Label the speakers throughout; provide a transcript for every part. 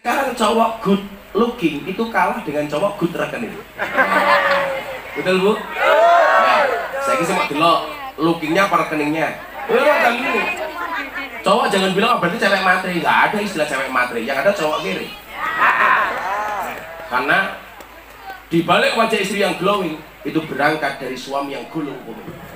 Speaker 1: Sekarang cowok good looking itu kalah dengan cowok good rekening. Betul Bu? Nah, saya kisah mau delok lookingnya apa rekeningnya. Kan ini. Cowok jangan bilang berarti cewek matre, nggak ada istilah cewek matre, yang ada cowok kiri. Karena di balik wajah istri yang glowing itu berangkat dari suami yang gulung kuming.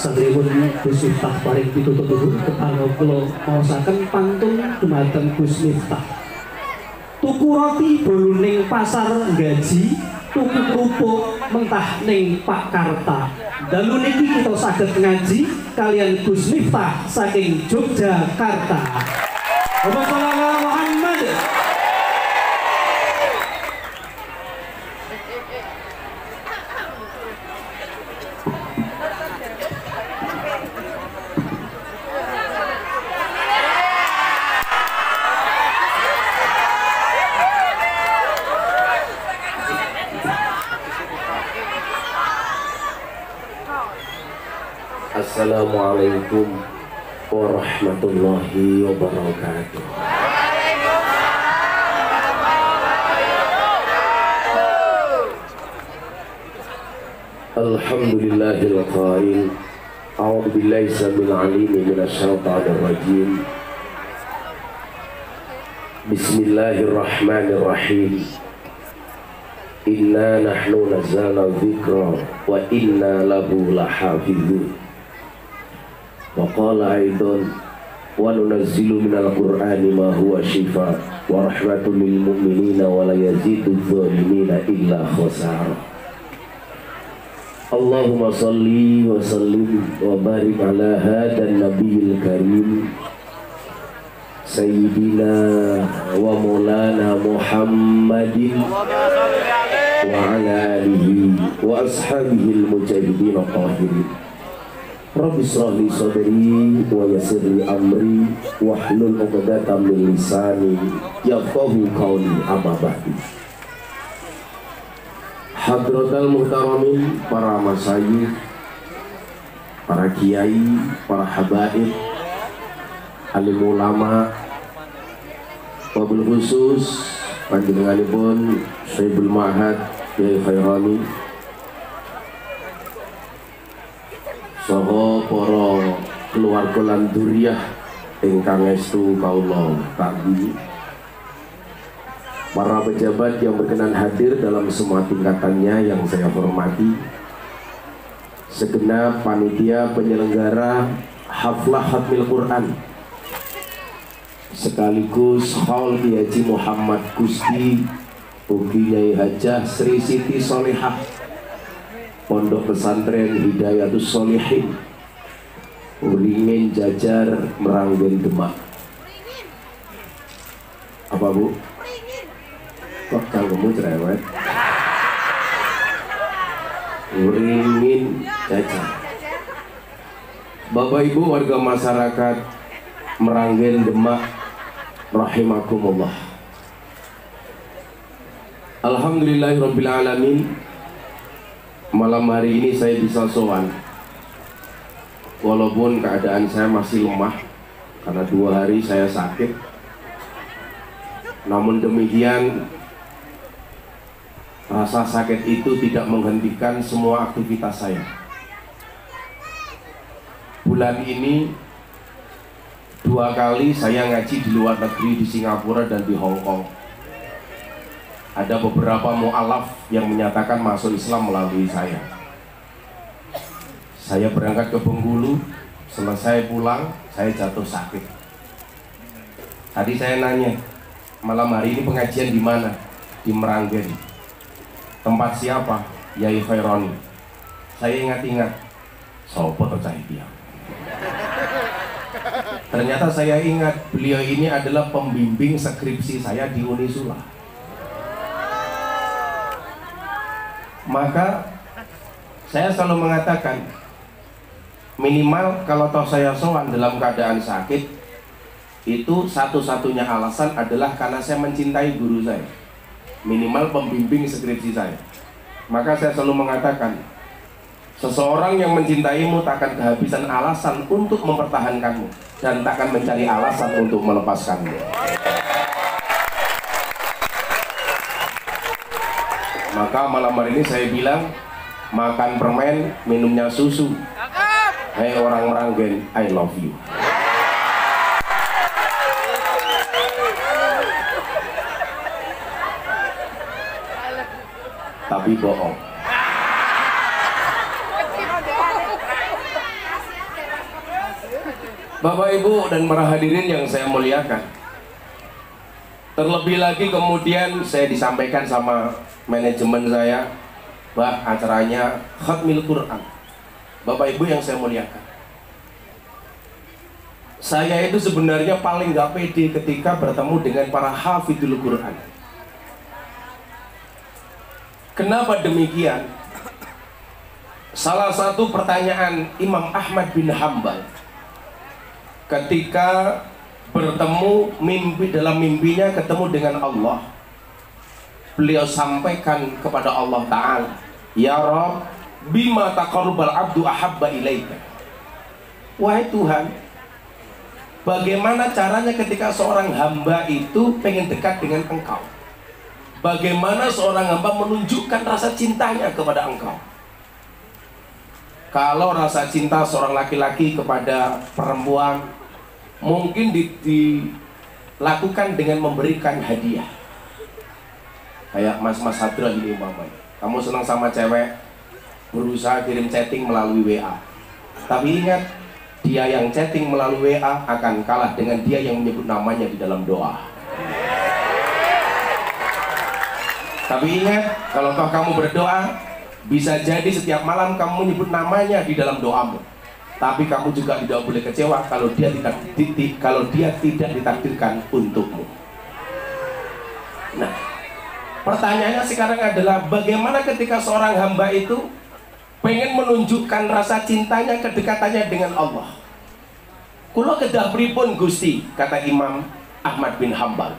Speaker 2: Satripun Gus Miftah paring pitutur dulu kepada kula maosaken pantun dumateng Gus Miftah. Tuku roti bolu ning pasar gaji, tuku kerupuk mentah ning Pak Karta. Dalu niki kita saged ngaji kalian Gus Miftah saking Yogyakarta. Allahumma Muhammad.
Speaker 1: Assalamualaikum warahmatullahi wabarakatuh. Alhamdulillahil qail. A'udzu billahi samil alim minasy syaithanir rajim. Bismillahirrahmanirrahim. Inna nahnu nazzalna dzikra wa inna lahu lahafizun. Wa qala aidan wa nunazzilu minal qur'ani ma huwa shifaa wa rahmatul lil mu'minina wa la yazidudz zalimina illa khasara. Allahumma salli wa sallim wa barik ala hadan nabiyil karim sayyidina wa maulana Muhammadin wa ala alihi wa ashabihil mujahidin tahirin. Rabbi shrah li sadri wa yassir li amri wahlul 'uqdatam min lisani yafqahu qawli. Amma ba'du. Hadratal muhtaramin, para masyayikh, para kiai, para habaib, alim ulama, wabil khusus panjenenganipun Syekhul Ma'had Kyai Khairani saha para keluarga lan dzurriyyah ingkang estu kaula kagumi, para pejabat yang berkenan hadir dalam semua tingkatannya yang saya hormati, segenap panitia penyelenggara haflah khatmil Quran sekaligus Haul Kiai Haji Muhammad Gusti ugi Nyai Hajah Sri Siti Solihah Pondok Pesantren Hidayatus Sholihin Uringin Jajar Meranggen Demak. Apa Bu? Kok cangkemmu cerewet? Uringin Jajar. Bapak Ibu warga masyarakat Meranggen Demak rahimakumullah. Alhamdulillahirabbil alamin. Malam hari ini saya bisa sowan, walaupun keadaan saya masih lemah karena 2 hari saya sakit. Namun demikian rasa sakit itu tidak menghentikan semua aktivitas saya. Bulan ini 2 kali saya ngaji di luar negeri, di Singapura dan di Hong Kong. Ada beberapa mu'alaf yang menyatakan masuk Islam melalui saya. Saya berangkat ke Bengkulu, selesai pulang saya jatuh sakit. Tadi saya nanya, malam hari ini pengajian di mana? Di Meranggen. Tempat siapa? Yai Khairani. Saya ingat-ingat, sopo tercaya dia. Ternyata saya ingat beliau ini adalah pembimbing skripsi saya di Unisula. Maka saya selalu mengatakan, minimal kalau toh saya sowan dalam keadaan sakit, Itu satu-satunya alasan adalah karena saya mencintai guru saya, minimal pembimbing skripsi saya. Maka saya selalu mengatakan, seseorang yang mencintaimu tak akan kehabisan alasan untuk mempertahankanmu, dan tak akan mencari alasan untuk melepaskanmu. Maka malam hari ini saya bilang, makan permen, minumnya susu. Hei orang Meranggen, I love you. Tapi bohong. Bapak Ibu dan para hadirin yang saya muliakan, terlebih lagi kemudian saya disampaikan sama manajemen saya, Bah, acaranya Khatmil Quran. Bapak Ibu yang saya muliakan, saya itu sebenarnya paling gak pede ketika bertemu dengan para hafidhul Quran. Kenapa demikian? Salah satu pertanyaan Imam Ahmad bin Hambal ketika bertemu dalam mimpinya ketemu dengan Allah, beliau sampaikan kepada Allah Ta'ala, Ya Rabb, bima taqarrubal abdu ahabba ilaika. Wahai Tuhan, bagaimana caranya ketika seorang hamba itu pengen dekat dengan Engkau? Bagaimana seorang hamba menunjukkan rasa cintanya kepada Engkau? Kalau rasa cinta seorang laki-laki kepada perempuan mungkin dilakukan dengan memberikan hadiah. Kayak mas-mas Hadra ini umpamanya, kamu senang sama cewek, berusaha kirim chatting melalui WA. Tapi ingat, dia yang chatting melalui WA akan kalah dengan dia yang menyebut namanya di dalam doa. Tapi ingat, kalau kamu berdoa, bisa jadi setiap malam kamu menyebut namanya di dalam doamu. Tapi kamu juga tidak boleh kecewa kalau dia tidak ditakdirkan untukmu. Nah, pertanyaannya sekarang adalah bagaimana ketika seorang hamba itu pengen menunjukkan rasa cintanya, kedekatannya dengan Allah. Kula kedah pripun Gusti, kata Imam Ahmad bin Hambal.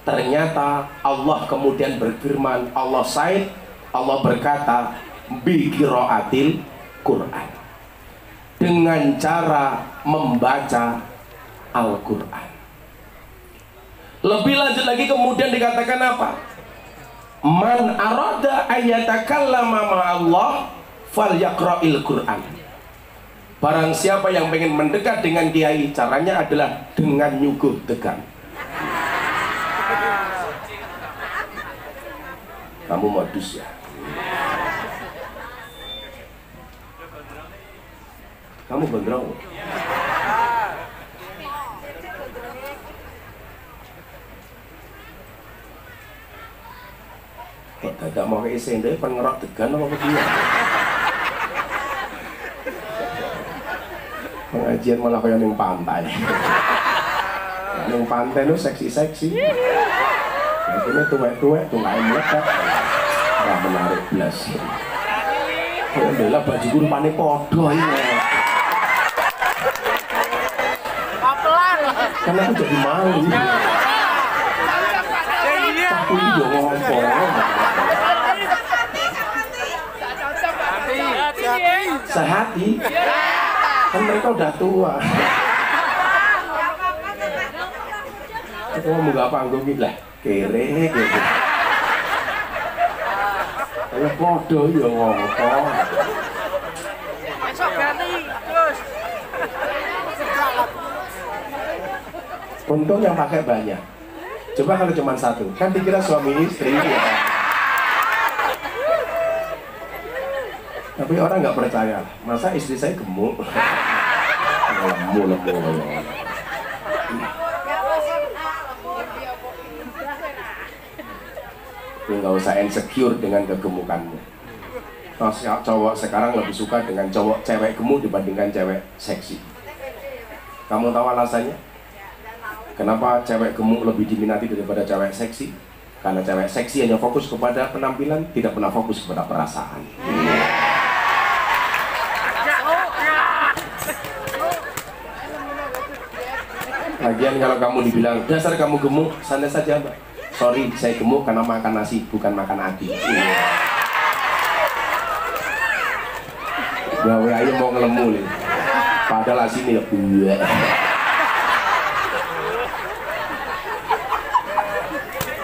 Speaker 1: Ternyata Allah kemudian berfirman, Allah berkata, bi qiraatil Quran, dengan cara membaca Al-Quran. Lebih lanjut lagi kemudian dikatakan apa? Man arada ayatakallama ma'allah falyaqra'il Quran. Barang siapa yang pengen mendekat dengan kiai, caranya adalah dengan nyuguh tegang. Kamu modus ya? Kamu gondrong? Gak mau kayak sendiri pengerok degan apa dia? Pengajian malah kayak yang pantai. Yang pantai itu seksi-seksi. Ini tuwek-tuwek, tuh gak melekat. Gak menarik belas. Alhamdulillah baju rupanya podo ini. Karena aku jadi malu. Tapi dia ngomong. Sehati. Kan mereka udah tua. Aku mau gak panggung lah. Kere gitu. Ayo podo ya ngomong.
Speaker 3: Besok ganti terus.
Speaker 1: Untung yang pakai banyak. Coba kalau cuma satu, kan dikira suami istri ya. Tapi orang nggak percaya. Masa istri saya gemuk? Lemu. Nggak usah insecure dengan kegemukanmu. Nah, cowok sekarang lebih suka dengan cewek gemuk dibandingkan cewek seksi. Kamu tahu alasannya? Kenapa cewek gemuk lebih diminati daripada cewek seksi? Karena cewek seksi hanya fokus kepada penampilan, tidak pernah fokus kepada perasaan. Lagian kalau kamu dibilang dasar kamu gemuk, santai saja Mbak. Sorry, saya gemuk karena makan nasi, bukan makan hati. Gawe aja mau ngelemu nih. Padahal asini ya buah.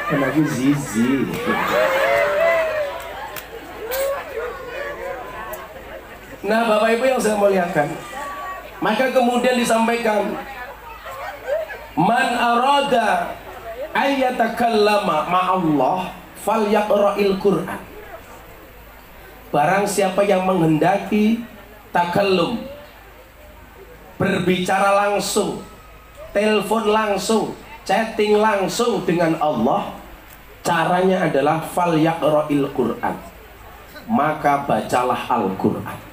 Speaker 1: Kenapa zizi? Nah, Bapak Ibu yang saya muliakan, maka kemudian disampaikan, man arada ayyatakallama ma'allah falyaqra'il Qur'an. Barang siapa yang menghendaki takallum, berbicara langsung, telepon langsung, chatting langsung dengan Allah, caranya adalah falyaqra'il Qur'an, maka bacalah Al-Qur'an.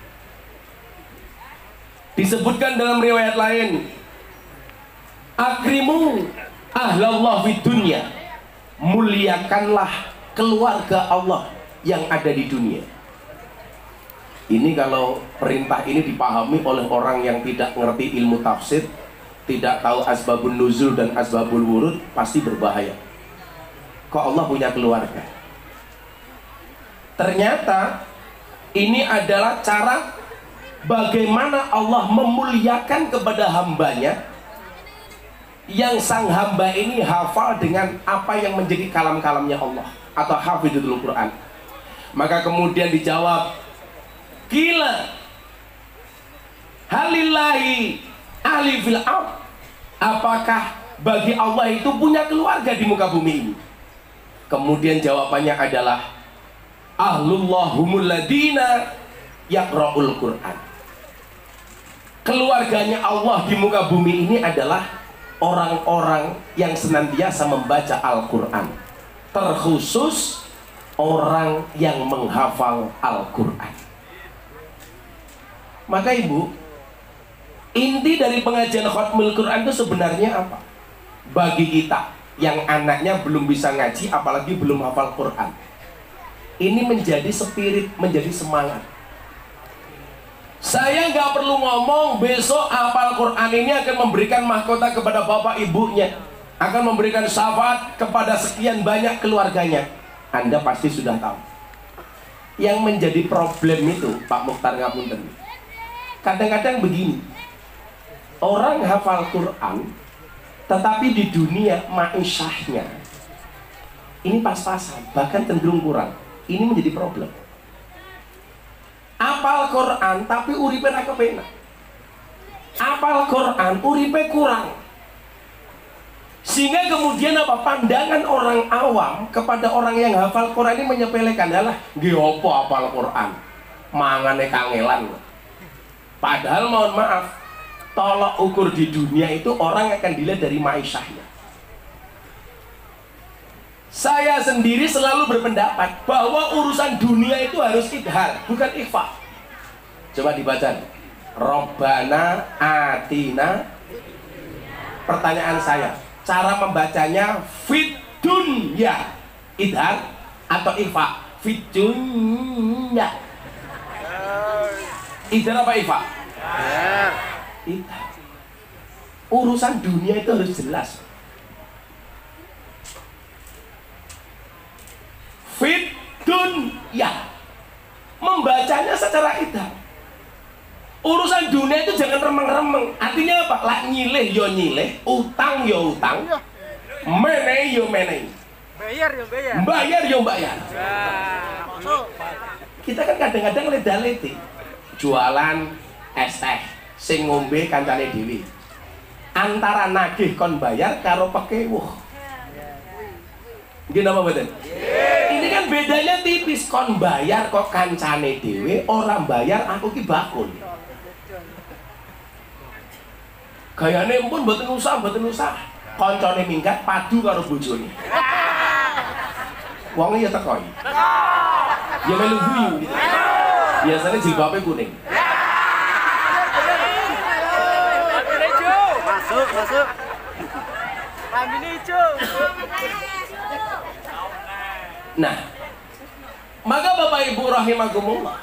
Speaker 1: Disebutkan dalam riwayat lain, akrimu ahlallah fid dunya, muliakanlah keluarga Allah yang ada di dunia. Ini kalau perintah ini dipahami oleh orang yang tidak ngerti ilmu tafsir, tidak tahu asbabun nuzul dan asbabul wurud, pasti berbahaya. Kok Allah punya keluarga? Ternyata ini adalah cara bagaimana Allah memuliakan kepada hambanya, yang sang hamba ini hafal dengan apa yang menjadi kalam-kalamnya Allah, atau hafidhul Quran. Maka kemudian dijawab, kila halillahi ahli fil ard, apakah bagi Allah itu punya keluarga di muka bumi ini? Kemudian jawabannya adalah ahlullahumul ladina yaqra'ul Qur'an. Keluarganya Allah di muka bumi ini adalah orang-orang yang senantiasa membaca Al-Quran, terkhusus orang yang menghafal Al-Quran. Maka Ibu, inti dari pengajian Khatmul Quran itu sebenarnya apa? Bagi kita yang anaknya belum bisa ngaji, apalagi belum hafal Quran, ini menjadi spirit, menjadi semangat. Saya nggak perlu ngomong besok hafal Quran ini akan memberikan mahkota kepada bapak ibunya, akan memberikan syafaat kepada sekian banyak keluarganya. Anda pasti sudah tahu. Yang menjadi problem itu, Pak Mukhtar ngapunten, kadang-kadang begini, orang hafal Quran tetapi di dunia ma'isyahnya ini pas-pasan, bahkan cenderung kurang. Ini menjadi problem. Apal Quran tapi uripe ra kepenak. Apal Quran uripe kurang. Sehingga kemudian apa, pandangan orang awam kepada orang yang hafal Quran ini menyepelekan, adalah nggih apa hafal Quran, mangane kangelan. Padahal mohon maaf, tolok ukur di dunia itu orang akan dilihat dari ma'isyahnya. Saya sendiri selalu berpendapat bahwa urusan dunia itu harus idhar, bukan ikhfa. Coba dibaca, Robbana atina. Pertanyaan saya, cara membacanya fit dunya, idhar atau ikhfa? Fit dunya. Idhar apa ikhfa? Idhar. Urusan dunia itu harus jelas. Fit dunya, membacanya secara idhar. Urusan dunia itu jangan remeng-remeng. Artinya apa? Lah nyileh yo nyileh, utang yo utang, meneh yo meneh,
Speaker 3: Bayar yo bayar.
Speaker 1: bayar yo bayar.
Speaker 3: Masuk.
Speaker 1: Kita kan kadang-kadang leda-lede jualan es teh, sing ngombe kancane dhewe. Antara nagih kon bayar karo pekewuh. Nggih napa mboten? Ini kan bedanya tipis, kon bayar kok kancane dhewe, orang bayar aku ki bakul. Gayane pun mboten usah, kancane minggat padu karo bojone. Wonge ya teko iki. Ya melu guyu gitu. Biasanya jilbabe kuning.
Speaker 3: Masuk. Rambine hijau.
Speaker 1: Nah, maka Bapak Ibu rahimakumullah,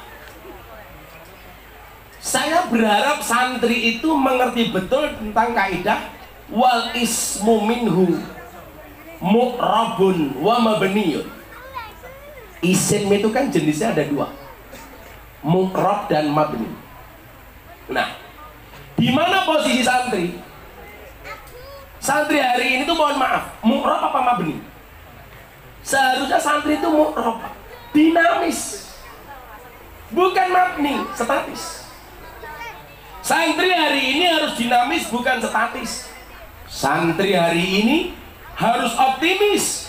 Speaker 1: saya berharap santri itu mengerti betul tentang kaidah wal ismu minhu mu'rabun wa mabniyun. Isim itu kan jenisnya ada dua, mu'rab dan mabni. Nah, di mana posisi santri? Santri hari ini tuh mohon maaf, mu'rab apa mabni? Seharusnya santri itu mu'rab, dinamis, bukan mabni, statis. Santri hari ini harus dinamis, bukan statis. Santri hari ini harus optimis,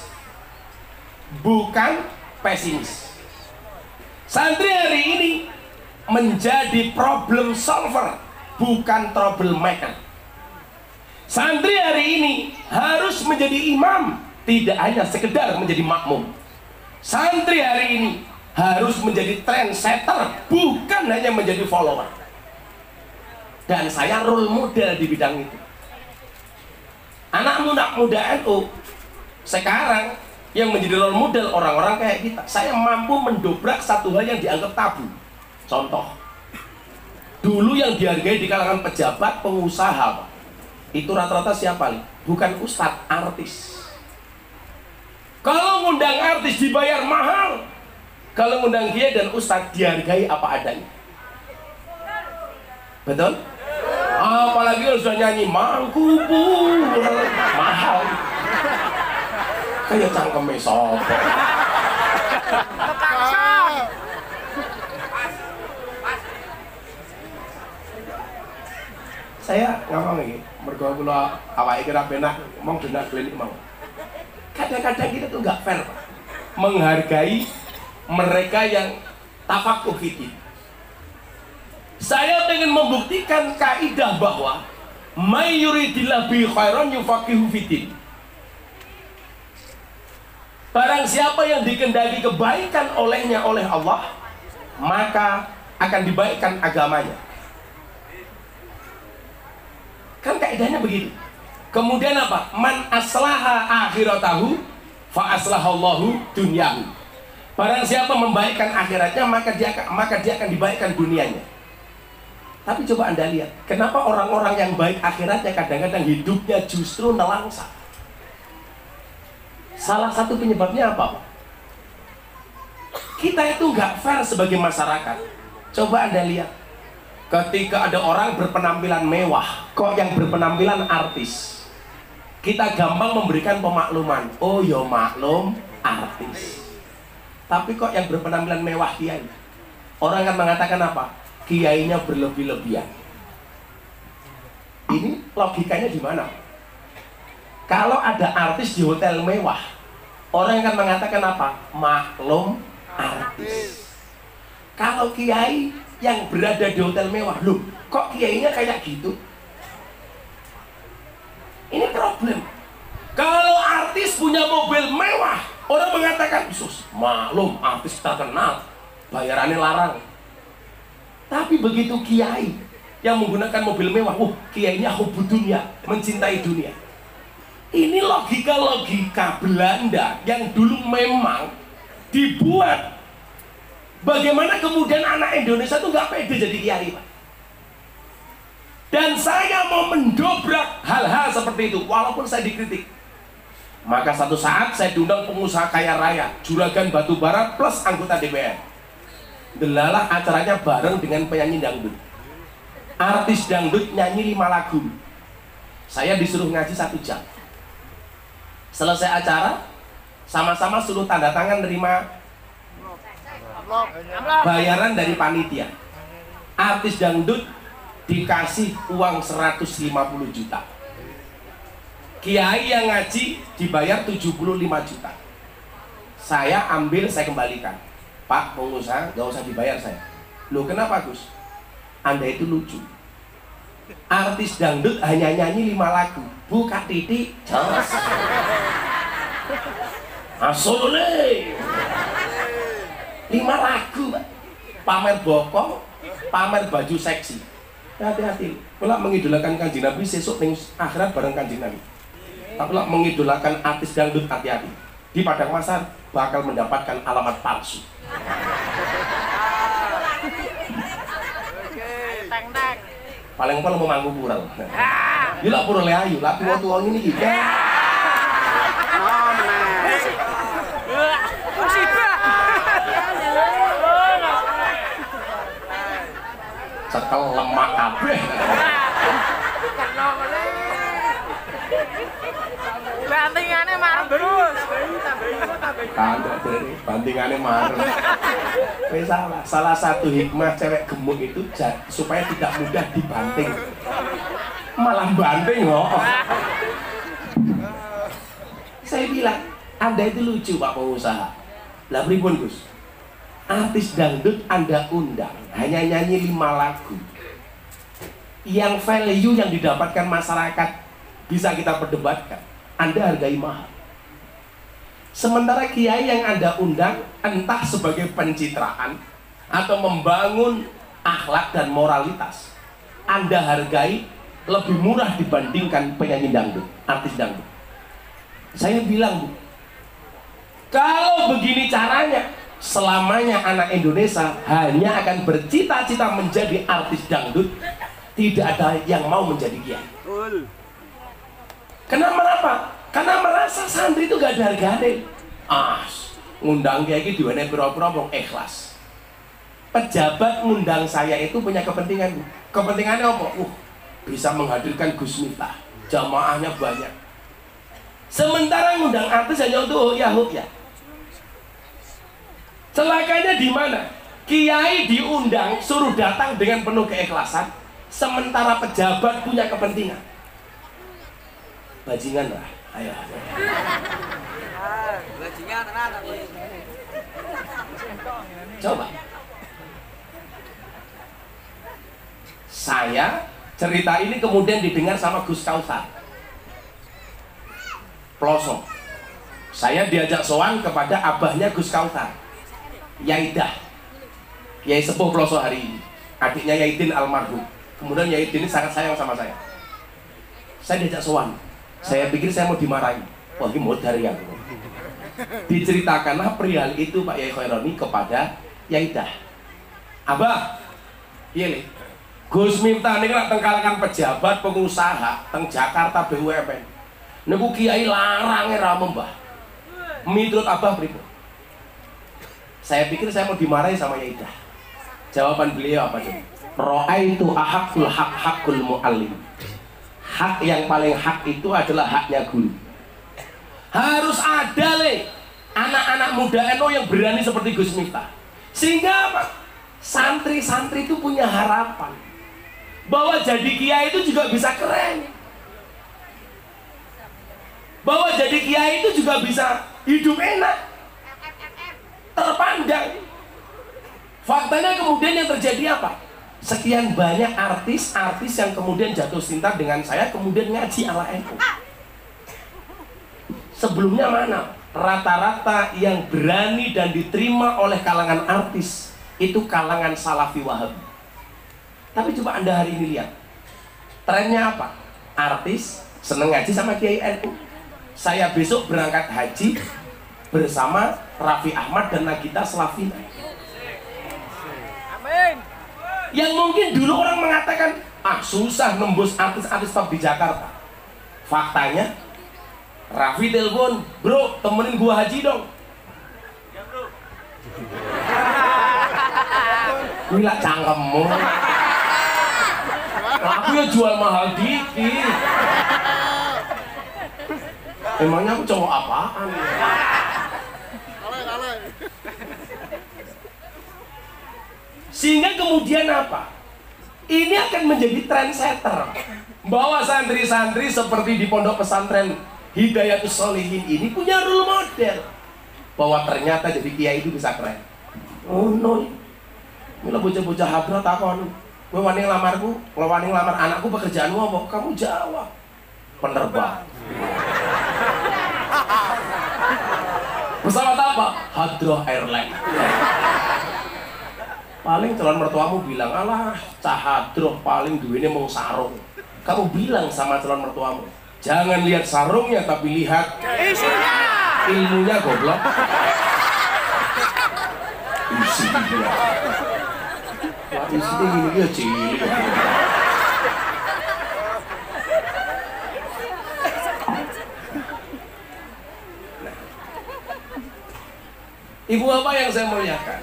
Speaker 1: bukan pesimis. Santri hari ini menjadi problem solver, bukan troublemaker. Santri hari ini harus menjadi imam, tidak hanya sekedar menjadi makmum. Santri hari ini harus menjadi trendsetter, bukan hanya menjadi follower. Dan saya role model di bidang itu. Anak muda NU sekarang yang menjadi role model orang-orang kayak kita. Saya mampu mendobrak satu hal yang dianggap tabu. Contoh, dulu yang dihargai di kalangan pejabat, pengusaha, itu rata-rata siapa nih? Bukan ustadz, artis. Kalau ngundang artis dibayar mahal, kalau ngundang kiai dan ustadz dihargai apa adanya. Betul? Apalagi kalau sudah nyanyi mangkubur, mahal. Kayak cangkeme sopo. Saya ngomong ini, mergo kula awake kira penak ngomong benak klinik mau. Kadang-kadang kita tuh nggak fair, Pak. Menghargai mereka yang tafakuh fiddin. Saya ingin membuktikan kaidah bahwa may yuridillahu bi khairan yufaqihu fiddin. Barang siapa yang dikehendaki kebaikan olehnya oleh Allah, maka akan dibaikkan agamanya. Kan kaidahnya begitu. Kemudian apa? Man aslaha akhiratahu fa aslahallahu dunyahu. Barang siapa membaikkan akhiratnya, maka dia akan dibaikkan dunianya. Tapi coba Anda lihat, kenapa orang-orang yang baik akhiratnya kadang-kadang hidupnya justru nelangsa? Salah satu penyebabnya apa, Pak? Kita itu nggak fair sebagai masyarakat. Coba Anda lihat, ketika ada orang berpenampilan mewah, kok yang berpenampilan artis, kita gampang memberikan pemakluman. Oh ya maklum, artis. Tapi kok yang berpenampilan mewah kiai, orang akan mengatakan apa? Kiainya berlebih-lebihan. Ini logikanya di mana? Kalau ada artis di hotel mewah, orang akan mengatakan apa? Maklum artis. Kalau kiai yang berada di hotel mewah, loh, kok kiainya kayak gitu? Ini problem. Kalau artis punya mobil mewah, orang mengatakan, "Sus, maklum artis terkenal, bayarannya larang." Tapi begitu kiai yang menggunakan mobil mewah, kiainya hubbu dunia, mencintai dunia. Ini logika-logika Belanda yang dulu memang dibuat. Bagaimana kemudian anak Indonesia itu nggak pede jadi kiai, Pak? Dan saya mau mendobrak hal-hal seperti itu, walaupun saya dikritik. Maka satu saat saya diundang pengusaha kaya raya, juragan batubara plus anggota DPR. Delalah acaranya bareng dengan penyanyi dangdut. Artis dangdut nyanyi 5 lagu. Saya disuruh ngaji 1 jam. Selesai acara, sama-sama suruh tanda tangan nerima bayaran dari panitia. Artis dangdut dikasih uang 150 juta. Kiai yang ngaji dibayar 75 juta. Saya ambil, saya kembalikan. Pak pengusaha, gak usah dibayar saya. Loh kenapa Gus? Anda itu lucu. Artis dangdut hanya nyanyi 5 lagu. Buka titik, jelas. Asole 5 lagu, Pak. Pamer bokong, pamer baju seksi. Hati-hati. Kalau mengidolakan Kanjeng Nabi, sesuk ning akhirat bareng Kanjeng Nabi. Tapi kalau mengidolakan artis dangdut, hati-hati. Di padang mahsyar bakal mendapatkan alamat palsu. Paling paling mau manggu kurang. Ya lah pura le ayu, lah tua-tua ini iki. Cekel lemak kabeh.
Speaker 3: Bantingannya marah terus.
Speaker 1: Kandok dari bantingannya marah. Wes salah. Salah satu hikmah cewek gemuk itu supaya tidak mudah dibanting. Malah banting loh. Saya bilang, Anda itu lucu Pak pengusaha. Lah pripun Gus? Artis dangdut Anda undang hanya nyanyi 5 lagu. Yang value yang didapatkan masyarakat bisa kita perdebatkan. Anda hargai mahal. Sementara kiai yang Anda undang entah sebagai pencitraan atau membangun akhlak dan moralitas, Anda hargai lebih murah dibandingkan penyanyi dangdut, artis dangdut. Saya bilang, Bu, kalau begini caranya, selamanya anak Indonesia hanya akan bercita-cita menjadi artis dangdut, tidak ada yang mau menjadi kiai. Kenapa? Karena merasa santri itu gak ada harganya. Ngundang kiai itu diwane pira-pira wong ikhlas. Pejabat ngundang saya itu punya kepentingan. Kepentingannya apa? Bisa menghadirkan Gus Miftah, jamaahnya banyak. Sementara ngundang artis hanya untuk ya. Celakanya di mana? Kiai diundang suruh datang dengan penuh keikhlasan, sementara pejabat punya kepentingan. Bajingan lah, ayo.
Speaker 3: Bajingan anak.
Speaker 1: Coba. Saya cerita ini kemudian didengar sama Gus Kausar. Pelosok. Saya diajak sowan kepada abahnya Gus Kausar, Yaidah, Yai Sepuh Pelosok hari ini, adiknya Yaidin almarhum. Kemudian Yaidin ini sangat sayang sama saya. Saya diajak sowan. Saya pikir saya mau dimarahi. Wah, ini modar ya. Diceritakanlah perihal itu Pak Yai Khaironi kepada Yaidah. Abah, iya nih, Gus Miftah ini kan tengkalakan pejabat pengusaha teng Jakarta BUMN. Niku kiai larang ra membah. Miturut Abah pripun? Saya pikir saya mau dimarahi sama Yaidah. Jawaban beliau apa tuh? Ra'aitu ahaqul haqqul muallim. Hak yang paling hak itu adalah haknya guru. Harus ada anak-anak muda NU yang berani seperti Gus Miftah. Sehingga apa? Santri-santri itu punya harapan bahwa jadi kiai itu juga bisa keren, bahwa jadi kiai itu juga bisa hidup enak, terpandang. Faktanya kemudian yang terjadi apa? Sekian banyak artis-artis yang kemudian jatuh cinta dengan saya, kemudian ngaji ala NU. Sebelumnya mana? Rata-rata yang berani dan diterima oleh kalangan artis itu kalangan Salafi Wahabi. Tapi coba Anda hari ini lihat, trennya apa? Artis seneng ngaji sama Kiai NU. Saya besok berangkat haji bersama Raffi Ahmad dan Nagita Slavina.
Speaker 3: Amin.
Speaker 1: Yang mungkin dulu orang mengatakan, susah nembus artis-artis top di Jakarta. Faktanya, Raffi telepon, bro, temenin gua haji dong.
Speaker 3: Ya bro.
Speaker 1: Gila cangkemmu. Aku ya jual mahal dikit. Emangnya aku cowok apaan? Sehingga kemudian apa? Ini akan menjadi trendsetter, bahwa santri-santri seperti di pondok pesantren Hidayatus Sholihin ini punya role model, bahwa ternyata jadi kiai itu bisa keren. Oh no, ini lah bocah-bocah hadrat takon, gue wani ngelamarku, wani ngelamar anakku, pekerjaanmu apa? Kamu jawab, penerbang. Pesawat apa? Hadroh Airline. Paling calon mertuamu bilang, alah cahadroh paling duitnya mau sarung. Kamu bilang sama calon mertuamu, jangan lihat sarungnya tapi lihat
Speaker 3: Isinya.
Speaker 1: ilmunya, goblok. Isinya. Wah, isinya gini ya cilik. Ibu bapak yang saya muliakan,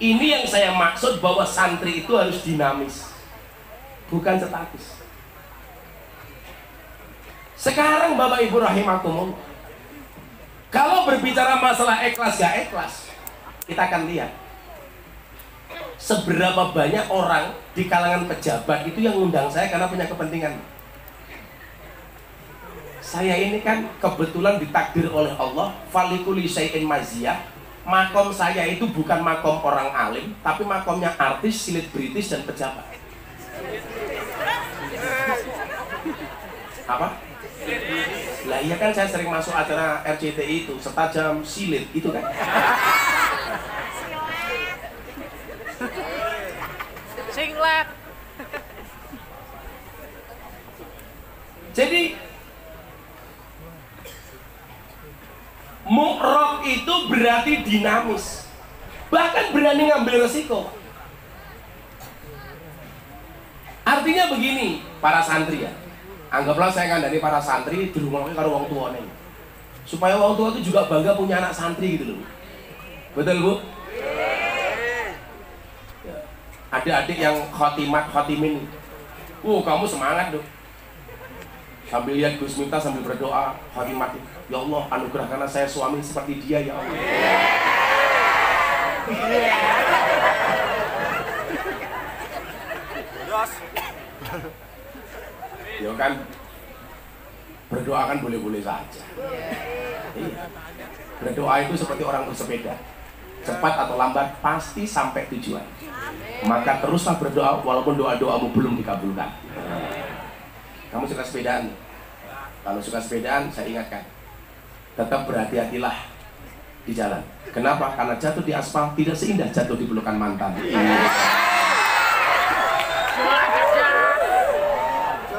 Speaker 1: ini yang saya maksud bahwa santri itu harus dinamis, bukan statis. Sekarang bapak ibu rahimakumullah, kalau berbicara masalah ikhlas gak ikhlas, kita akan lihat seberapa banyak orang di kalangan pejabat itu yang ngundang saya karena punya kepentingan. Saya ini kan kebetulan ditakdir oleh Allah, falikuli syai'in maziyah. Makom saya itu bukan makom orang alim, tapi makomnya artis, selebritis dan pejabat. Apa? Lah iya kan, saya sering masuk acara RCTI itu, setajam silit itu kan.
Speaker 3: Singlet.
Speaker 1: Jadi mu'rob itu berarti dinamis, bahkan berani ngambil resiko. Artinya begini, para santri ya, anggaplah saya ngandani para santri di rumahnya karo wong tuane, supaya wong tua itu juga bangga punya anak santri gitu loh. Betul bu? Ya. Adik-adik yang khotimin, kamu semangat dong. Sambil lihat Gus Miftah sambil berdoa, khotimat, ya Allah anugerahkanlah saya suami seperti dia ya Allah. Ya kan, berdoa kan boleh-boleh saja. Iya. Berdoa itu seperti orang bersepeda, cepat atau lambat pasti sampai tujuan. Maka teruslah berdoa walaupun doa-doamu belum dikabulkan. Kamu suka sepedaan? Kalau suka sepedaan, saya ingatkan, tetap berhati-hatilah di jalan. Kenapa? Karena jatuh di aspal tidak seindah jatuh di pelukan mantan.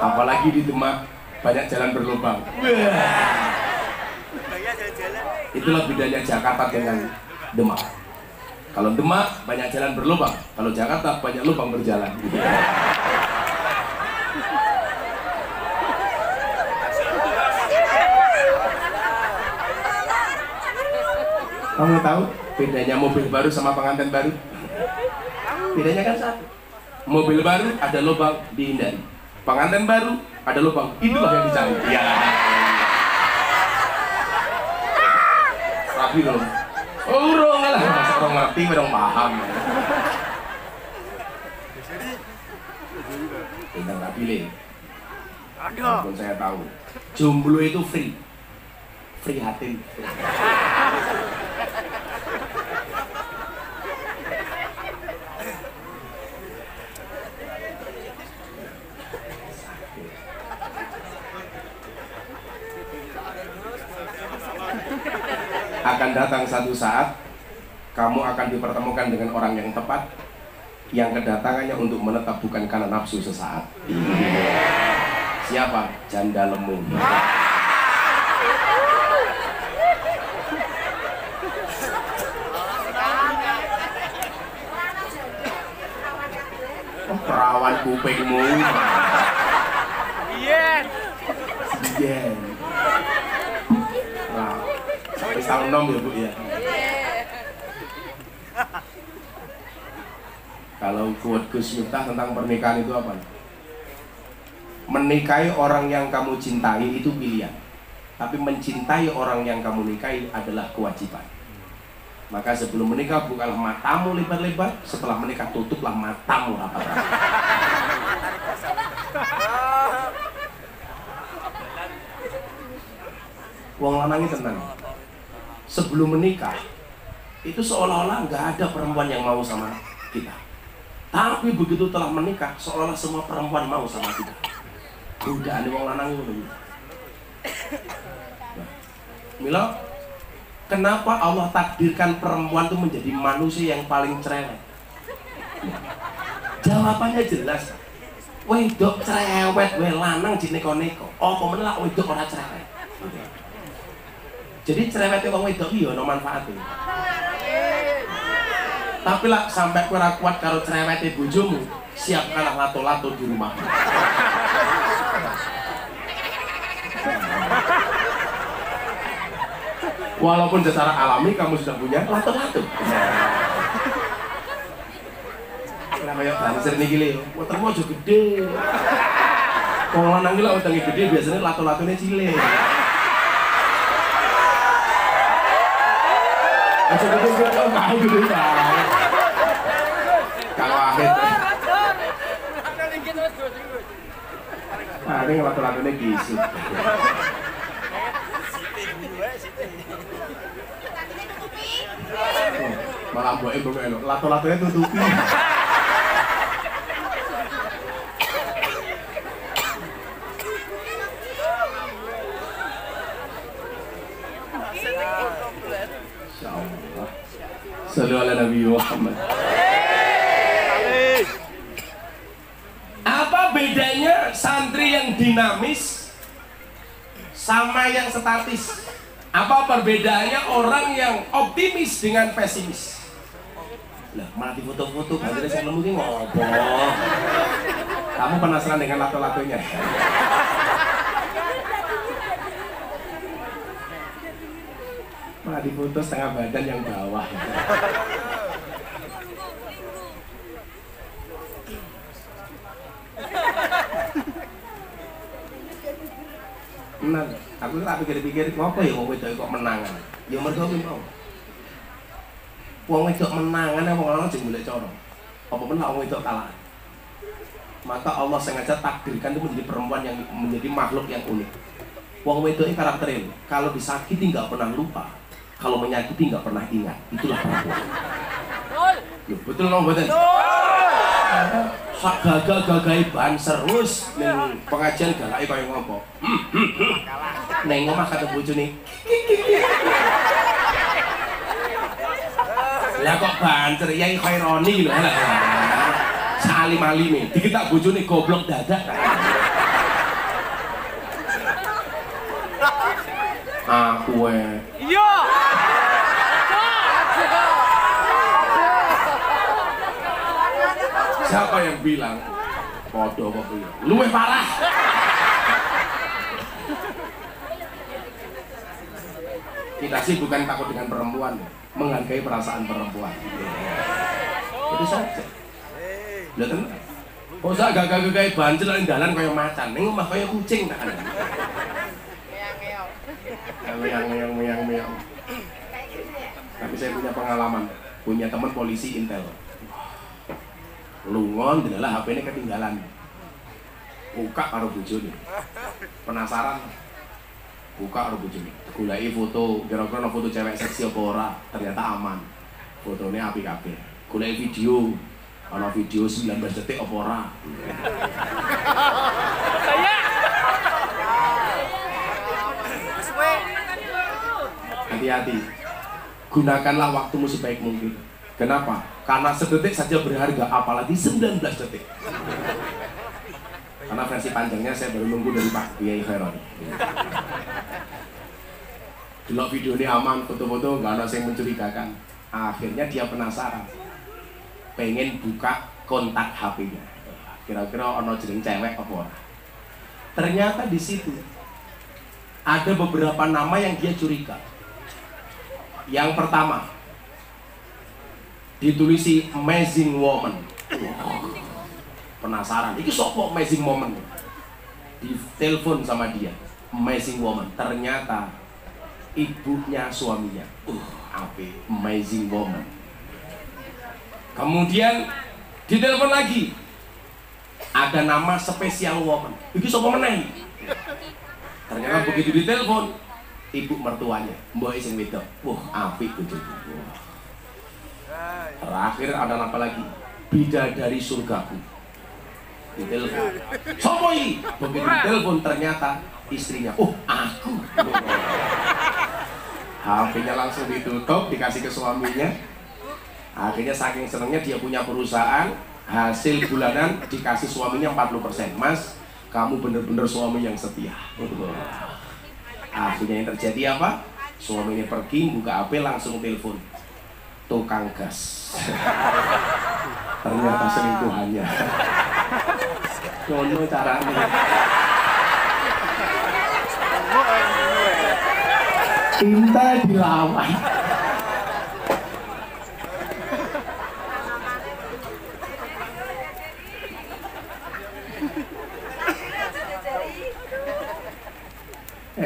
Speaker 1: Apalagi di Demak banyak jalan berlubang. Itulah bedanya Jakarta dengan Demak. Kalau Demak banyak jalan berlubang, kalau Jakarta banyak lubang berjalan. Kamu tahu bedanya mobil baru sama pengantin baru? Bedanya kan satu. Mobil baru ada lubang dihindari. Pengantin baru ada lubang, itulah yang dicari. Ya. Rapi dong. Urung lah, masa orang ngerti, orang paham. Tentang rapi le. Walaupun saya tahu, jomblo itu free hati. Akan datang satu saat kamu akan dipertemukan dengan orang yang tepat, yang kedatangannya untuk menetap bukan karena nafsu sesaat. Siapa? Janda lemu. Perawan kupingmu. Iya. Wis tahun 6 ya Bu ya. Kalau quote Gus Miftah tentang pernikahan itu apa? Menikahi orang yang kamu cintai itu pilihan, tapi mencintai orang yang kamu nikahi adalah kewajiban. Maka sebelum menikah bukalah matamu lebar-lebar, setelah menikah tutuplah matamu rapat-rapat. Wong lanang tenang. Sebelum menikah itu seolah-olah nggak ada perempuan yang mau sama kita. Tapi begitu telah menikah, seolah-olah semua perempuan mau sama kita. Godaan wong lanang itu. Nah, Mila, kenapa Allah takdirkan perempuan itu menjadi manusia yang paling cerewet? Jawabannya jelas. Wedok cerewet, lanang jineko-neko. Apa menelak wedok ora cerewet? Jadi cerewetnya wong wedok iya ono manfaate. Tapi lah sampai kowe ora kuat karo cerewete bojomu, siap kalah lato-lato di rumah. Walaupun secara alami kamu sudah punya lato-lato. Kenapa ya banser nih gile? Motormu aja gede. Kalau lanang gila utangnya gede biasanya lato-latonya cilik. Aja gede kok mau gede banget. Kalau akhir. Nah, ini lato-latonya gisut. Malah buat ibu elok, lato-latonya tutupi. Insyaallah. Sallu ala Nabi Muhammad. Apa bedanya santri yang dinamis sama yang statis? Apa perbedaannya orang yang optimis dengan pesimis? Lah, malah difoto-foto, banjirnya saya nemu ini ngopo. Kamu penasaran dengan lato-latonya? Malah difoto setengah badan yang bawah. Nah, aku tak pikir-pikir, ngopo ya wong wedok kok menangan? Ya mergo kuwi mau. Wong wedok menangan wong lanang jeng golek cara. Apa men wong wedok kalah. Maka Allah sengaja takdirkan itu menjadi perempuan yang menjadi makhluk yang unik. Wong wedok ini karakternya, kalau disakiti nggak pernah lupa, kalau menyakiti nggak pernah ingat. Itulah perempuan. Loh, betul loh betul. Sak gagal-gagai banser wis ning pengajian galake kaya ngopo. Ning omah kata bojone. Lah kok banter Yai Khaironi lho. Salim-alime diketak bojone goblok dadak. Aku
Speaker 3: Iya.
Speaker 1: Siapa yang bilang? Podo kok kuwi. Luwih parah. Kita sih bukan takut dengan perempuan, menghargai perasaan perempuan. Itu saja. Lha tenan. Kok sak gagah-gagah banjir nang dalan kaya macan, ning omah kaya kucing tak ana. Meong. Tapi saya punya pengalaman, punya teman polisi intel. Lungon adalah HP ini ketinggalan. Buka karo bojone. Penasaran. Buka karo bojone. Goleki foto, kira-kira foto cewek seksi apa ora, ternyata aman. Fotonya apik kabeh. Goleki video, ana video 19 detik apa ora. Hati-hati. Gunakanlah waktumu sebaik mungkin. Kenapa? Karena sedetik saja berharga, apalagi 19 detik. Karena versi panjangnya saya baru nunggu dari Pak Yai Khaironi. Delok video ini aman, foto-foto nggak ada yang mencurigakan. Akhirnya dia penasaran, pengen buka kontak HP-nya. Kira-kira ono jeneng cewek apa ora? Ternyata di situ ada beberapa nama yang dia curiga. Yang pertama, ditulisi Amazing Woman. Penasaran, ini sopok Amazing Woman. Ditelepon sama dia, Amazing Woman. Ternyata ibunya suaminya. Apa Amazing Woman. Kemudian ditelepon lagi, ada nama Special Woman. Ini sopok meneng. Ternyata begitu ditelepon, ibu mertuanya, mbok sing wedok. Apik bojoku. Terakhir ada apa lagi? Bidadari surgaku. Ditelepon. Sopo iki? Begitu ditelepon ternyata istrinya. Aku. HP-nya langsung ditutup, dikasih ke suaminya. Akhirnya saking senengnya dia punya perusahaan, hasil bulanan dikasih suaminya 40%. Mas, kamu bener-bener suami yang setia. Akhirnya yang terjadi apa? Suaminya pergi, buka HP, langsung telepon tukang gas. Ternyata selingkuhannya. Kono caranya. Cinta dilawan.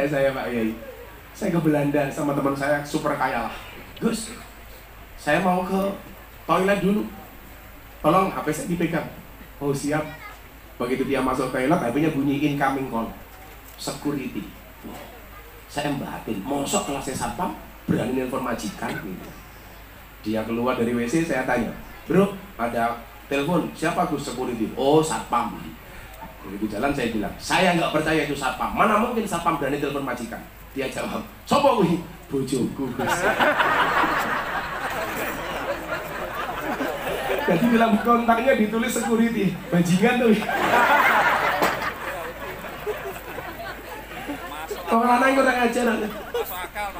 Speaker 1: Saya Pak Yai, saya ke Belanda sama teman saya super kaya lah. Gus, saya mau ke toilet dulu, tolong HP saya dipegang. Oh siap. Begitu dia masuk toilet, HP-nya bunyi incoming call security. Saya batin, mosok kelasnya satpam berani nelfon majikan gitu. Dia keluar dari WC, saya tanya, bro ada telepon, siapa Gus? Security. Oh satpam. Begitu jalan saya bilang, saya nggak percaya itu satpam, mana mungkin satpam berani telepon majikan. Dia jawab, sopo kuwi? Bojoku Gus. Jadi dalam kontaknya ditulis security, bajingan tuh. Orang lanang kurang ajar.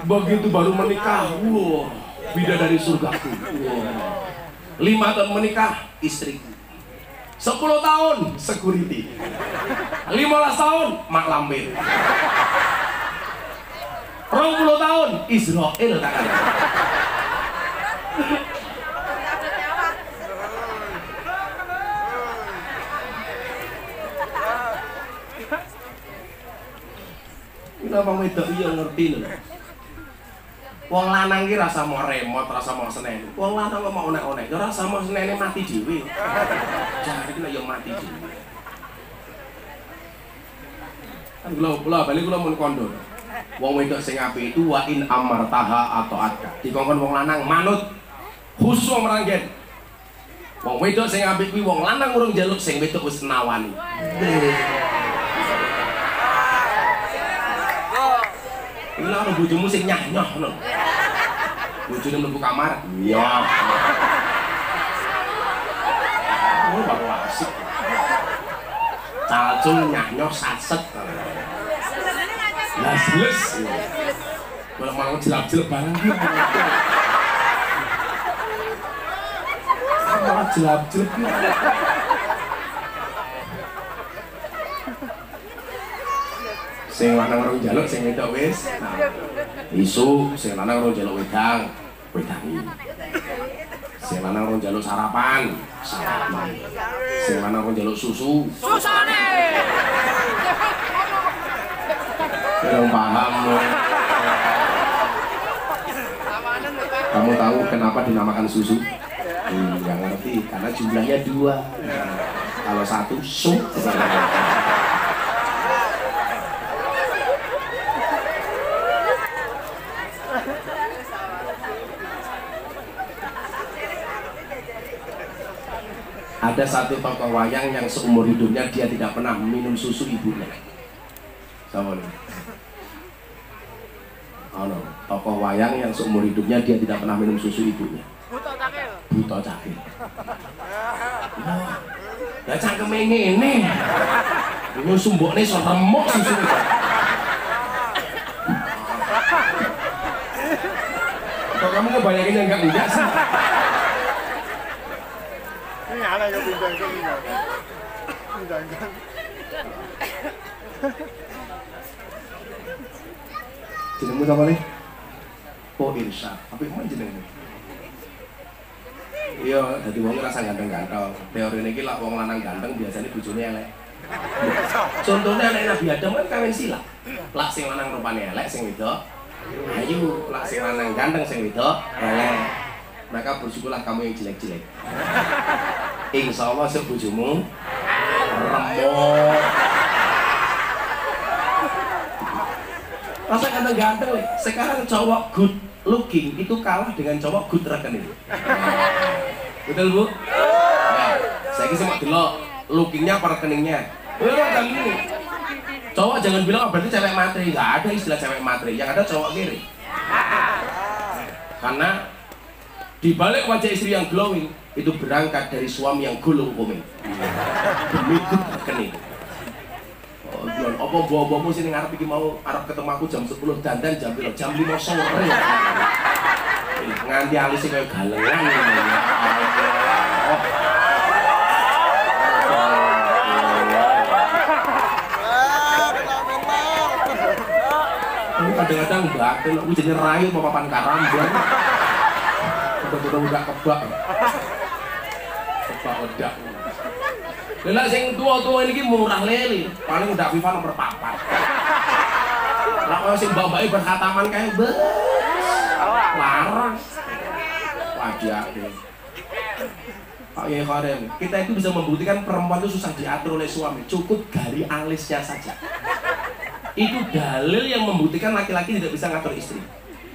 Speaker 1: Begitu baru menikah, wow, bidadari surgaku. Wow. 5 tahun menikah, istriku. 10 tahun, security. 15 tahun, mak lampir. 20 tahun, Israel tak ada. Kenapa wedok iya ngerti lho. Wong lanang ki rasa mau remote, rasa mau seneni. Wong lanang kok mau onek-onek, ya rasa mau seneni mati dhewe. Jare ki yo mati dhewe. Kan kula bali kula mun kondo. Wong wedok sing apik itu wa in amartaha atau ada. Dikongkon wong lanang manut khusus wong meranggen. Wong wedok sing apik kuwi wong lanang urung njaluk sing wedok wis nawani. Ini lah bojomu sing nyah-nyoh lho. Bojone mlebu kamar. Iya. Oh, baru asik. Calcul nyah-nyoh saset. Lah jelas. Kalau mau jelap-jelap barang ki. Malah jelap-jelap ki. Sing lanang rong jaluk sing wedok wis. Isu sing lanang rong jaluk wedang, wedangi. Sing lanang rong jaluk sarapan, sarapan. Sing lanang rong jaluk susu, susane. Belum paham. Kamu tahu kenapa dinamakan susu? Yang ngerti karena jumlahnya 2. Kalau 1 su. Ada satu tokoh wayang yang seumur hidupnya dia tidak pernah minum susu ibunya. Sama nih. Oh no, tokoh wayang yang seumur hidupnya dia tidak pernah minum susu ibunya. Buta cakil. Buta cakil. Ya cangkeme ngene. Ini sumbokne iso remuk susu. Kok kamu ngebayangin yang enggak sih? Ini ada yang pindah-pindah. Jenengmu apa nih? Oh Irsyad. Apa yang jenengmu? Iya, jadi wong rasa ganteng-ganteng. Teori ini lah wong lanang ganteng biasanya bojone elek. Contohnya anak Nabi Adam kan kawin sila. Lak sing lanang rupane elek, sing wedok ayu. Lak sing lanang ganteng, sing wedok elek. Maka bersyukurlah kamu yang jelek-jelek. Insya Allah sebojomu remuk. Rasa ganteng-ganteng nih. Sekarang cowok good looking itu kalah dengan cowok good rekening. Betul Bu? Nah, saya kisah mau delok lookingnya apa rekeningnya. Kan ini. Cowok jangan bilang berarti cewek materi. Nggak ada istilah cewek materi. Yang ada cowok kiri. Karena di balik wajah istri yang glowing itu berangkat dari suami yang gulung komeng. Demi good rekening. Oh, Dion, apa bawa-bawamu sini ngarep iki mau arep ketemu aku jam 10 dandan jam 5 sore. Nganti alisnya kayak galengan. kadang-kadang batin, aku jadi rayu apa papan karambol. Udah kebak udah. Lah sing tua-tua ini murah lele, paling udah FIFA nomor 4. Lah kalau sing mbak-mbake berkhataman kayak larang. Wajah deh. Pak Yai Kharem, kita itu bisa membuktikan perempuan itu susah diatur oleh suami, cukup dari alisnya saja. Itu dalil yang membuktikan laki-laki tidak bisa ngatur istri.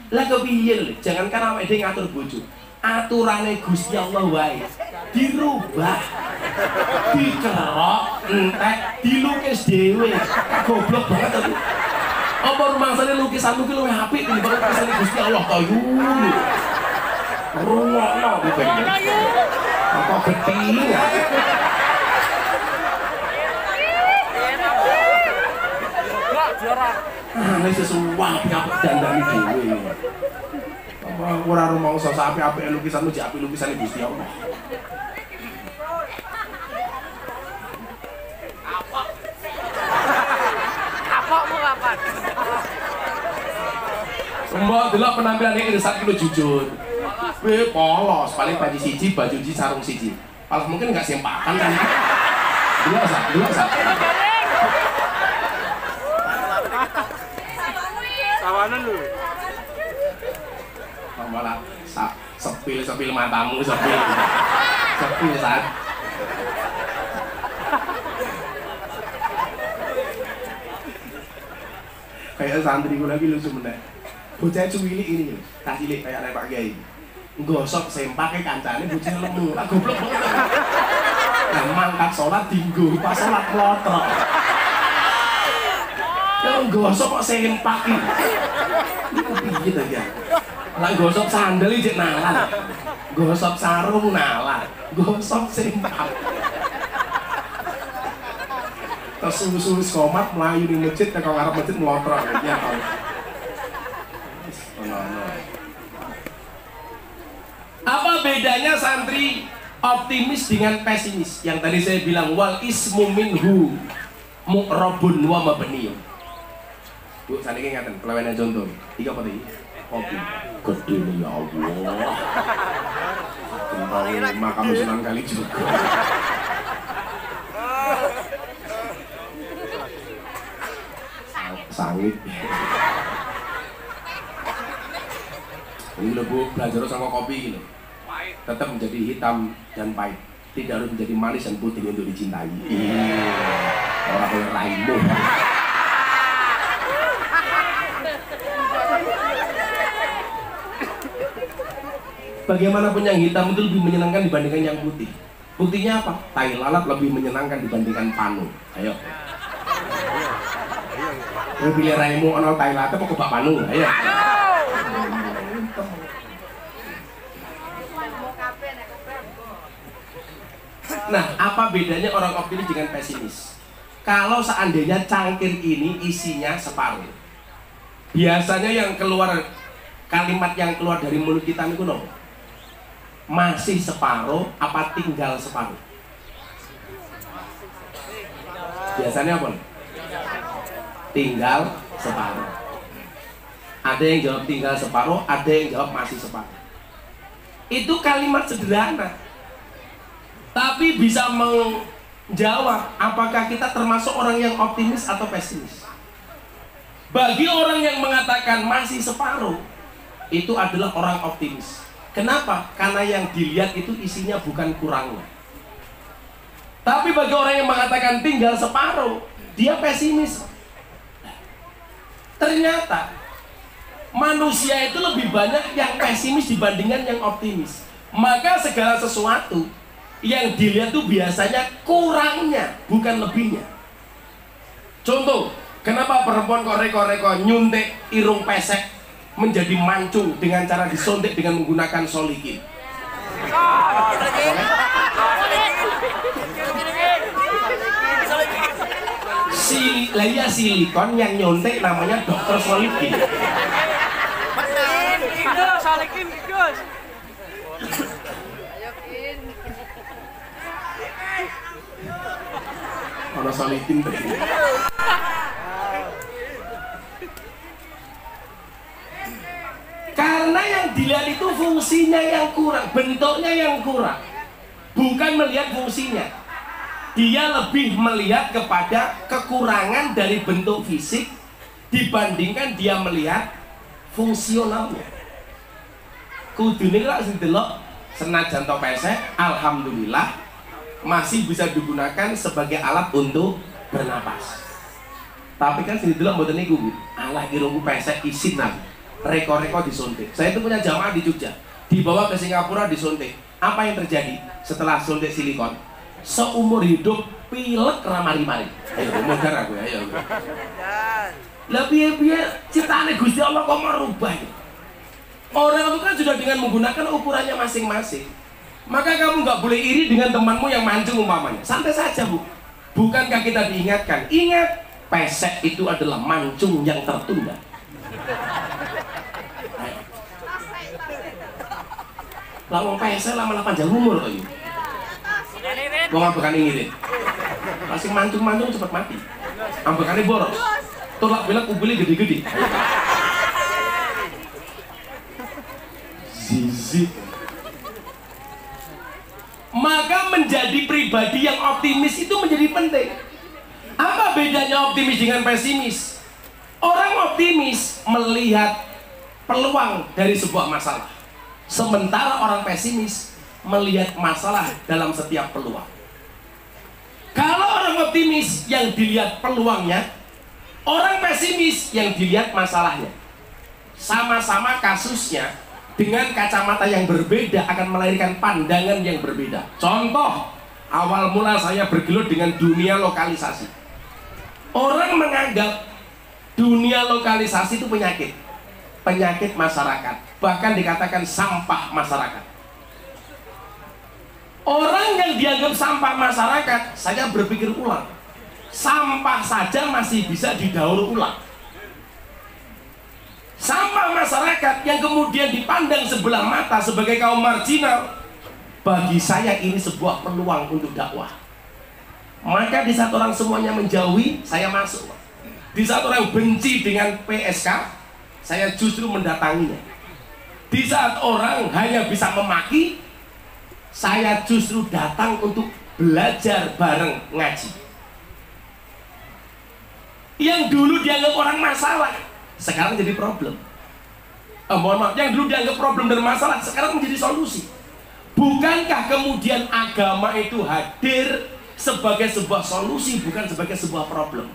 Speaker 1: Lah kepiye, jangankan awake dhewe ngatur bojo. Aturane Gusti Allah wae dirubah, dicerok, entek, dilukis dhewe. Goblok banget aku. Apa rumangsane lukisan-lukisan luwih apik tinimbang lukisan Gusti Allah to yo. Rungokno kuwi. Apa geting ya? Ini sesuatu yang dandani dhewe. Ora rumangsa apik-apik lukisan lu apik lukisan Gusti Allah.
Speaker 3: Apa mau kapan?
Speaker 1: Mbok delok penampilan iki saat iki jujur. Wih polos, paling baju siji, sarung siji. Paling mungkin enggak sempakan kan. Dua sak.
Speaker 3: Tawanan lu.
Speaker 1: Malah sepil matamu sepil saat kayak santri gue lagi lucu bener bocah cuwilik ini tak cilik kayak Pak Kiai gosok sempake kancane bocah lemu lah goblok banget nah mangkat sholat dinggo pas sholat klotrok yang gosok kok sempak ini kepiye ta ya. Lah gosok sandal iki nalar. Gosok sarung nalar. Gosok sempak. Terus susu komat melayu di masjid teko ngarep masjid melotrok ya. Apa bedanya santri optimis dengan pesimis? Yang tadi saya bilang wal ismu minhu mu'rabun wa mabniyun. Bu, saniki ngaten, kelewene contoh. Iki apa iki? Kopi. Gede ya Allah. Kembali makam Sunan Kalijaga. Sangit. Ini loh Bu, belajar sama kopi gitu. Tetap menjadi hitam dan pahit. Tidak harus menjadi manis dan putih untuk dicintai. Orang kayak raimu. Bagaimanapun yang hitam itu lebih menyenangkan dibandingkan yang putih. Buktinya apa? Tai lalat lebih menyenangkan dibandingkan panu. Ayo. Kowe pilih raimu ana tai lalat apa kebak panu? Ayo. Nah, apa bedanya orang optimis dengan pesimis? Kalau seandainya cangkir ini isinya separuh, biasanya yang keluar kalimat yang keluar dari mulut kita itu no, masih separuh apa tinggal separuh? Biasanya apa? Tinggal separuh. Ada yang jawab tinggal separuh, ada yang jawab masih separuh. Itu kalimat sederhana, tapi bisa menjawab apakah kita termasuk orang yang optimis atau pesimis. Bagi orang yang mengatakan masih separuh, itu adalah orang optimis. Kenapa? Karena yang dilihat itu isinya bukan kurangnya. Tapi bagi orang yang mengatakan tinggal separuh, dia pesimis. Ternyata manusia itu lebih banyak yang pesimis dibandingkan yang optimis. Maka segala sesuatu yang dilihat itu biasanya kurangnya, bukan lebihnya. Contoh, kenapa perempuan kok reko-reko nyuntik irung pesek menjadi mancung dengan cara disontek dengan menggunakan solikin? Iya silikon yang nyontek namanya dokter solikin.
Speaker 3: Solikin Gus.
Speaker 1: Kalau solikin Karena yang dilihat itu fungsinya yang kurang, bentuknya yang kurang, bukan melihat fungsinya. Dia lebih melihat kepada kekurangan dari bentuk fisik dibandingkan dia melihat fungsionalnya. Kudune lak sing delok senajan to pesek, alhamdulillah masih bisa digunakan sebagai alat untuk bernapas. Tapi kan sing delok mboten niku, Bu. Alah kirungku pesek isin nang. Reko-reko disuntik. Saya itu punya jamaah di Jogja, dibawa ke Singapura disuntik. Apa yang terjadi setelah suntik silikon? Seumur hidup pilek ramari-mari. Ayo modar aku ya, ayo. Lah piye-piye ciptaane Gusti Allah kok merubah ya? Orang itu kan sudah dengan menggunakan ukurannya masing-masing. Maka kamu nggak boleh iri dengan temanmu yang mancung umpamanya. Santai saja, Bu. Bukankah kita diingatkan? Ingat, pesek itu adalah mancung yang tertunda. Lawang pesek lama panjang umur kok ini. Mau ngapain ngirit? Masih mancung-mancung cepat mati. Ambekannya boros. Tolak bilang kubili gede-gede. Zizi. Maka menjadi pribadi yang optimis itu menjadi penting. Apa bedanya optimis dengan pesimis? Orang optimis melihat peluang dari sebuah masalah. Sementara orang pesimis melihat masalah dalam setiap peluang. Kalau orang optimis yang dilihat peluangnya, orang pesimis yang dilihat masalahnya. Sama-sama kasusnya, dengan kacamata yang berbeda akan melahirkan pandangan yang berbeda. Contoh, awal mula saya bergelut dengan dunia lokalisasi. Orang menganggap dunia lokalisasi itu penyakit. Penyakit masyarakat, bahkan dikatakan sampah masyarakat. Orang yang dianggap sampah masyarakat, saya berpikir ulang. Sampah saja masih bisa didaur ulang. Sampah masyarakat yang kemudian dipandang sebelah mata sebagai kaum marginal, bagi saya ini sebuah peluang untuk dakwah. Maka di saat orang semuanya menjauhi, saya masuk. Di saat orang benci dengan PSK, saya justru mendatanginya. Di saat orang hanya bisa memaki, saya justru datang untuk belajar bareng ngaji. Yang dulu dianggap orang masalah, sekarang jadi problem. Mohon maaf, yang dulu dianggap problem dan masalah, sekarang menjadi solusi. Bukankah kemudian agama itu hadir sebagai sebuah solusi, bukan sebagai sebuah problem?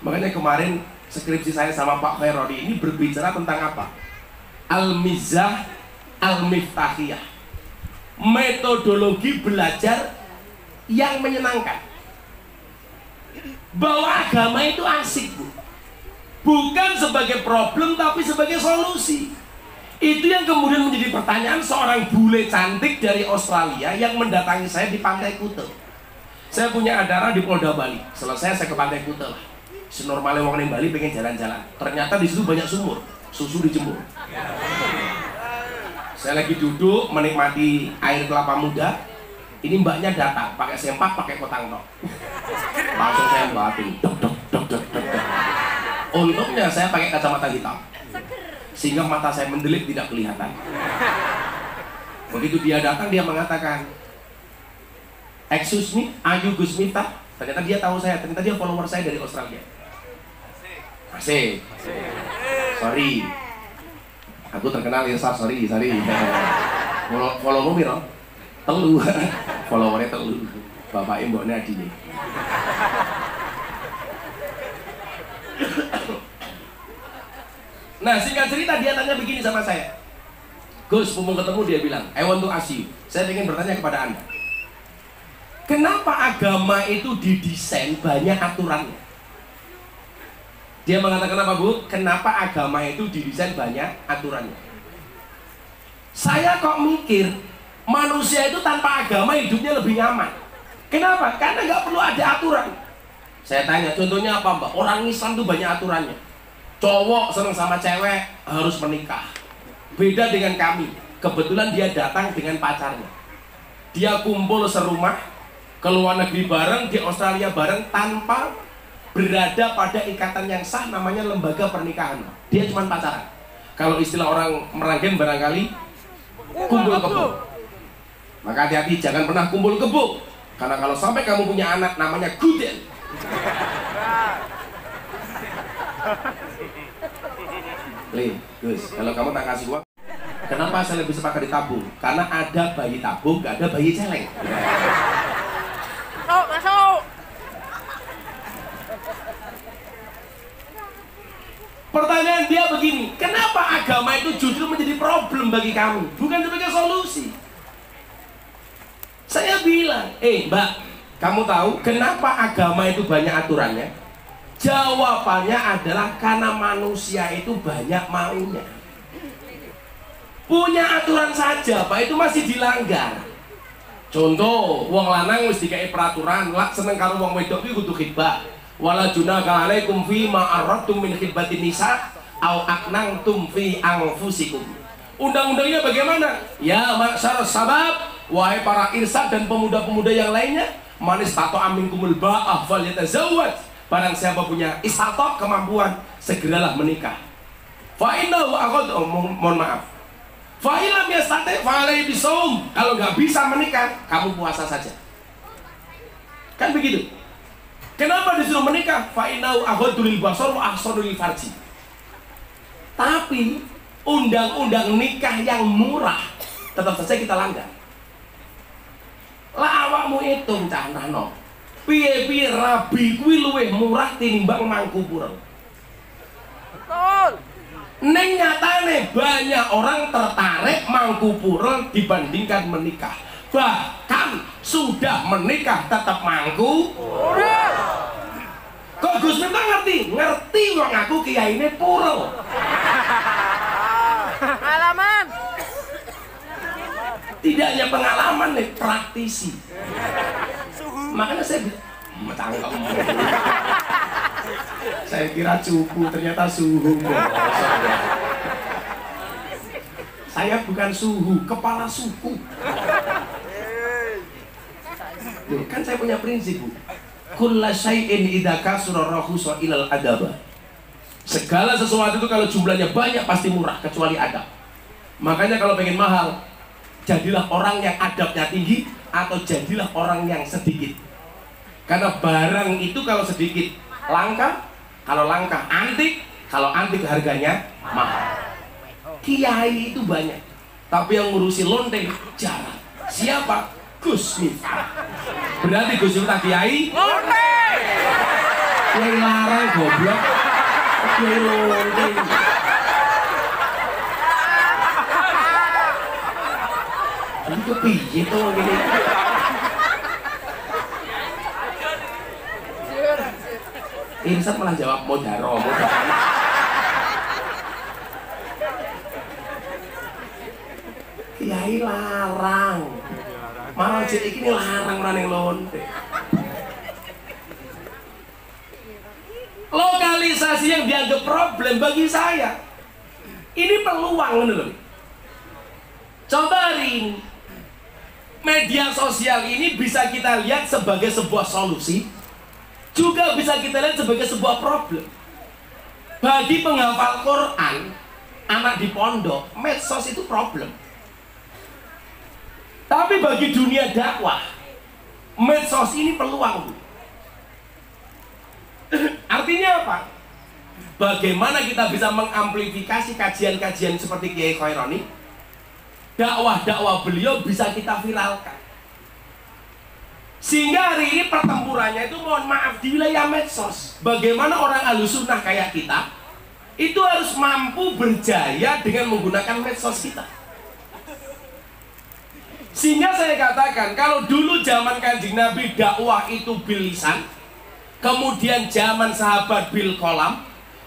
Speaker 1: Makanya kemarin skripsi saya sama Pak Khairodi ini berbicara tentang apa? Al-Mizah Al-Miftahiyah, metodologi belajar yang menyenangkan. Bahwa agama itu asik, Bu. Bukan sebagai problem tapi sebagai solusi. Itu yang kemudian menjadi pertanyaan seorang bule cantik dari Australia yang mendatangi saya di Pantai Kute. Saya punya acara di Polda Bali. Selesai saya ke Pantai Kute lah. Senormalnya wong ning Bali pengen jalan-jalan. Ternyata di situ banyak sumur, susu dijemur. Saya lagi duduk menikmati air kelapa muda. Ini mbaknya datang pakai sempak, pakai kotang tok. Langsung saya batin. Untungnya saya pakai kacamata hitam, sehingga mata saya mendelik tidak kelihatan. Begitu dia datang, dia mengatakan, "Excuse me, are you Gus Miftah?" Ternyata dia tahu saya, ternyata dia follower saya dari Australia. Asik. Sorry. Aku terkenal ya, sorry. Follow piro? Telu. Followernya telu. Bapak imboknya adine. Nah, singkat cerita dia tanya begini sama saya. Gus, mumpung ketemu dia bilang, I want to ask you. Saya ingin bertanya kepada Anda. Kenapa agama itu didesain banyak aturannya? Dia mengatakan apa, Bu? Kenapa agama itu didesain banyak aturannya? Saya kok mikir, manusia itu tanpa agama hidupnya lebih nyaman. Kenapa? Karena nggak perlu ada aturan. Saya tanya, contohnya apa, Mbak? Orang Islam itu banyak aturannya. Cowok seneng sama cewek harus menikah. Beda dengan kami. Kebetulan dia datang dengan pacarnya. Dia kumpul serumah, ke luar negeri bareng, di Australia bareng, tanpa berada pada ikatan yang sah, namanya lembaga pernikahan. Dia cuma pacaran. Kalau istilah orang Meranggen barangkali kumpul kebo. Maka hati-hati, jangan pernah kumpul kebo. Karena kalau sampai kamu punya anak namanya gudel. Gus, kalau kamu tak kasih uang, kenapa saya lebih sepakat ditabung? Karena ada bayi tabung, gak ada bayi celeng.
Speaker 3: Masuk.
Speaker 1: Pertanyaan dia begini, kenapa agama itu justru menjadi problem bagi kamu, bukan sebagai solusi? Saya bilang, Mbak, kamu tahu kenapa agama itu banyak aturannya? Jawabannya adalah karena manusia itu banyak maunya. Punya aturan saja, Pak, itu masih dilanggar. Contoh, wong lanang wis dikai peraturan, lak seneng karo wong wedok iki kudu khidbah. Wala junaka alaikum fi ma aradtum min khidbatin nisa au aknantum fi anfusikum. Undang-undangnya bagaimana? Ya masyarakat sabab, wahai para irsyad dan pemuda-pemuda yang lainnya, manis tato aminkumul ba'ah falyatazawwaj. Barang siapa punya istatok kemampuan, segeralah menikah. Fa innahu mohon maaf. Fa illam yastati' fa alaihi bisawm. Kalau nggak bisa menikah, kamu puasa saja. Kan begitu. Kenapa disuruh menikah? Fa innahu aghaddu lil basar wa ahsanu lil farji. Tapi undang-undang nikah yang murah tetap saja kita langgar. Lah awakmu hitung cah nano. Piye-piye rabi kuwi luwih murah tinimbang Mangkuburan.
Speaker 3: Betul.
Speaker 1: Neng nyatane banyak orang tertarik Mangkuburan dibandingkan menikah. Bahkan sudah menikah tetap Mangkuburan. Kok Gus Miftah ngerti? Ngerti wong aku kiyaine pura.
Speaker 3: Pengalaman.
Speaker 1: Tidak hanya pengalaman nih, praktisi. Makanya saya tangkap. Saya kira cupu, ternyata suhu. Saya bukan suhu, kepala suku. Loh, kan saya punya prinsip, Bu. Kulla syai'in idza kasura rahusa ilal adaba. Segala sesuatu itu kalau jumlahnya banyak pasti murah kecuali adab. Makanya kalau pengen mahal, jadilah orang yang adabnya tinggi atau jadilah orang yang sedikit. Karena barang itu kalau sedikit langka, kalau langka antik, kalau antik harganya mahal. Kiai itu banyak, tapi yang ngurusi lonteng jarang. Siapa? Gus Miftah. Berarti Gus Miftah kiai
Speaker 3: Lonteng.
Speaker 1: yang larang goblok. Kiai lonteng. Itu piye to ngene. Irsyad malah jawab modaro. Kiai larang. Malah jadi ini larang nang lonte. Lokalisasi yang dianggap problem bagi saya. Ini peluang loh. Coba hari ini media sosial ini bisa kita lihat sebagai sebuah solusi, juga bisa kita lihat sebagai sebuah problem. Bagi penghafal Quran, anak di pondok, medsos itu problem. Tapi bagi dunia dakwah, medsos ini peluang. Artinya apa? Bagaimana kita bisa mengamplifikasi kajian-kajian seperti Kiai Khaironi? Dakwah-dakwah beliau bisa kita viralkan. Sehingga hari ini pertempurannya itu mohon maaf di wilayah medsos. Bagaimana orang Ahlussunnah kayak kita itu harus mampu berjaya dengan menggunakan medsos kita. Sehingga saya katakan kalau dulu zaman Kanjeng Nabi dakwah itu bil lisan, kemudian zaman sahabat bil kolam,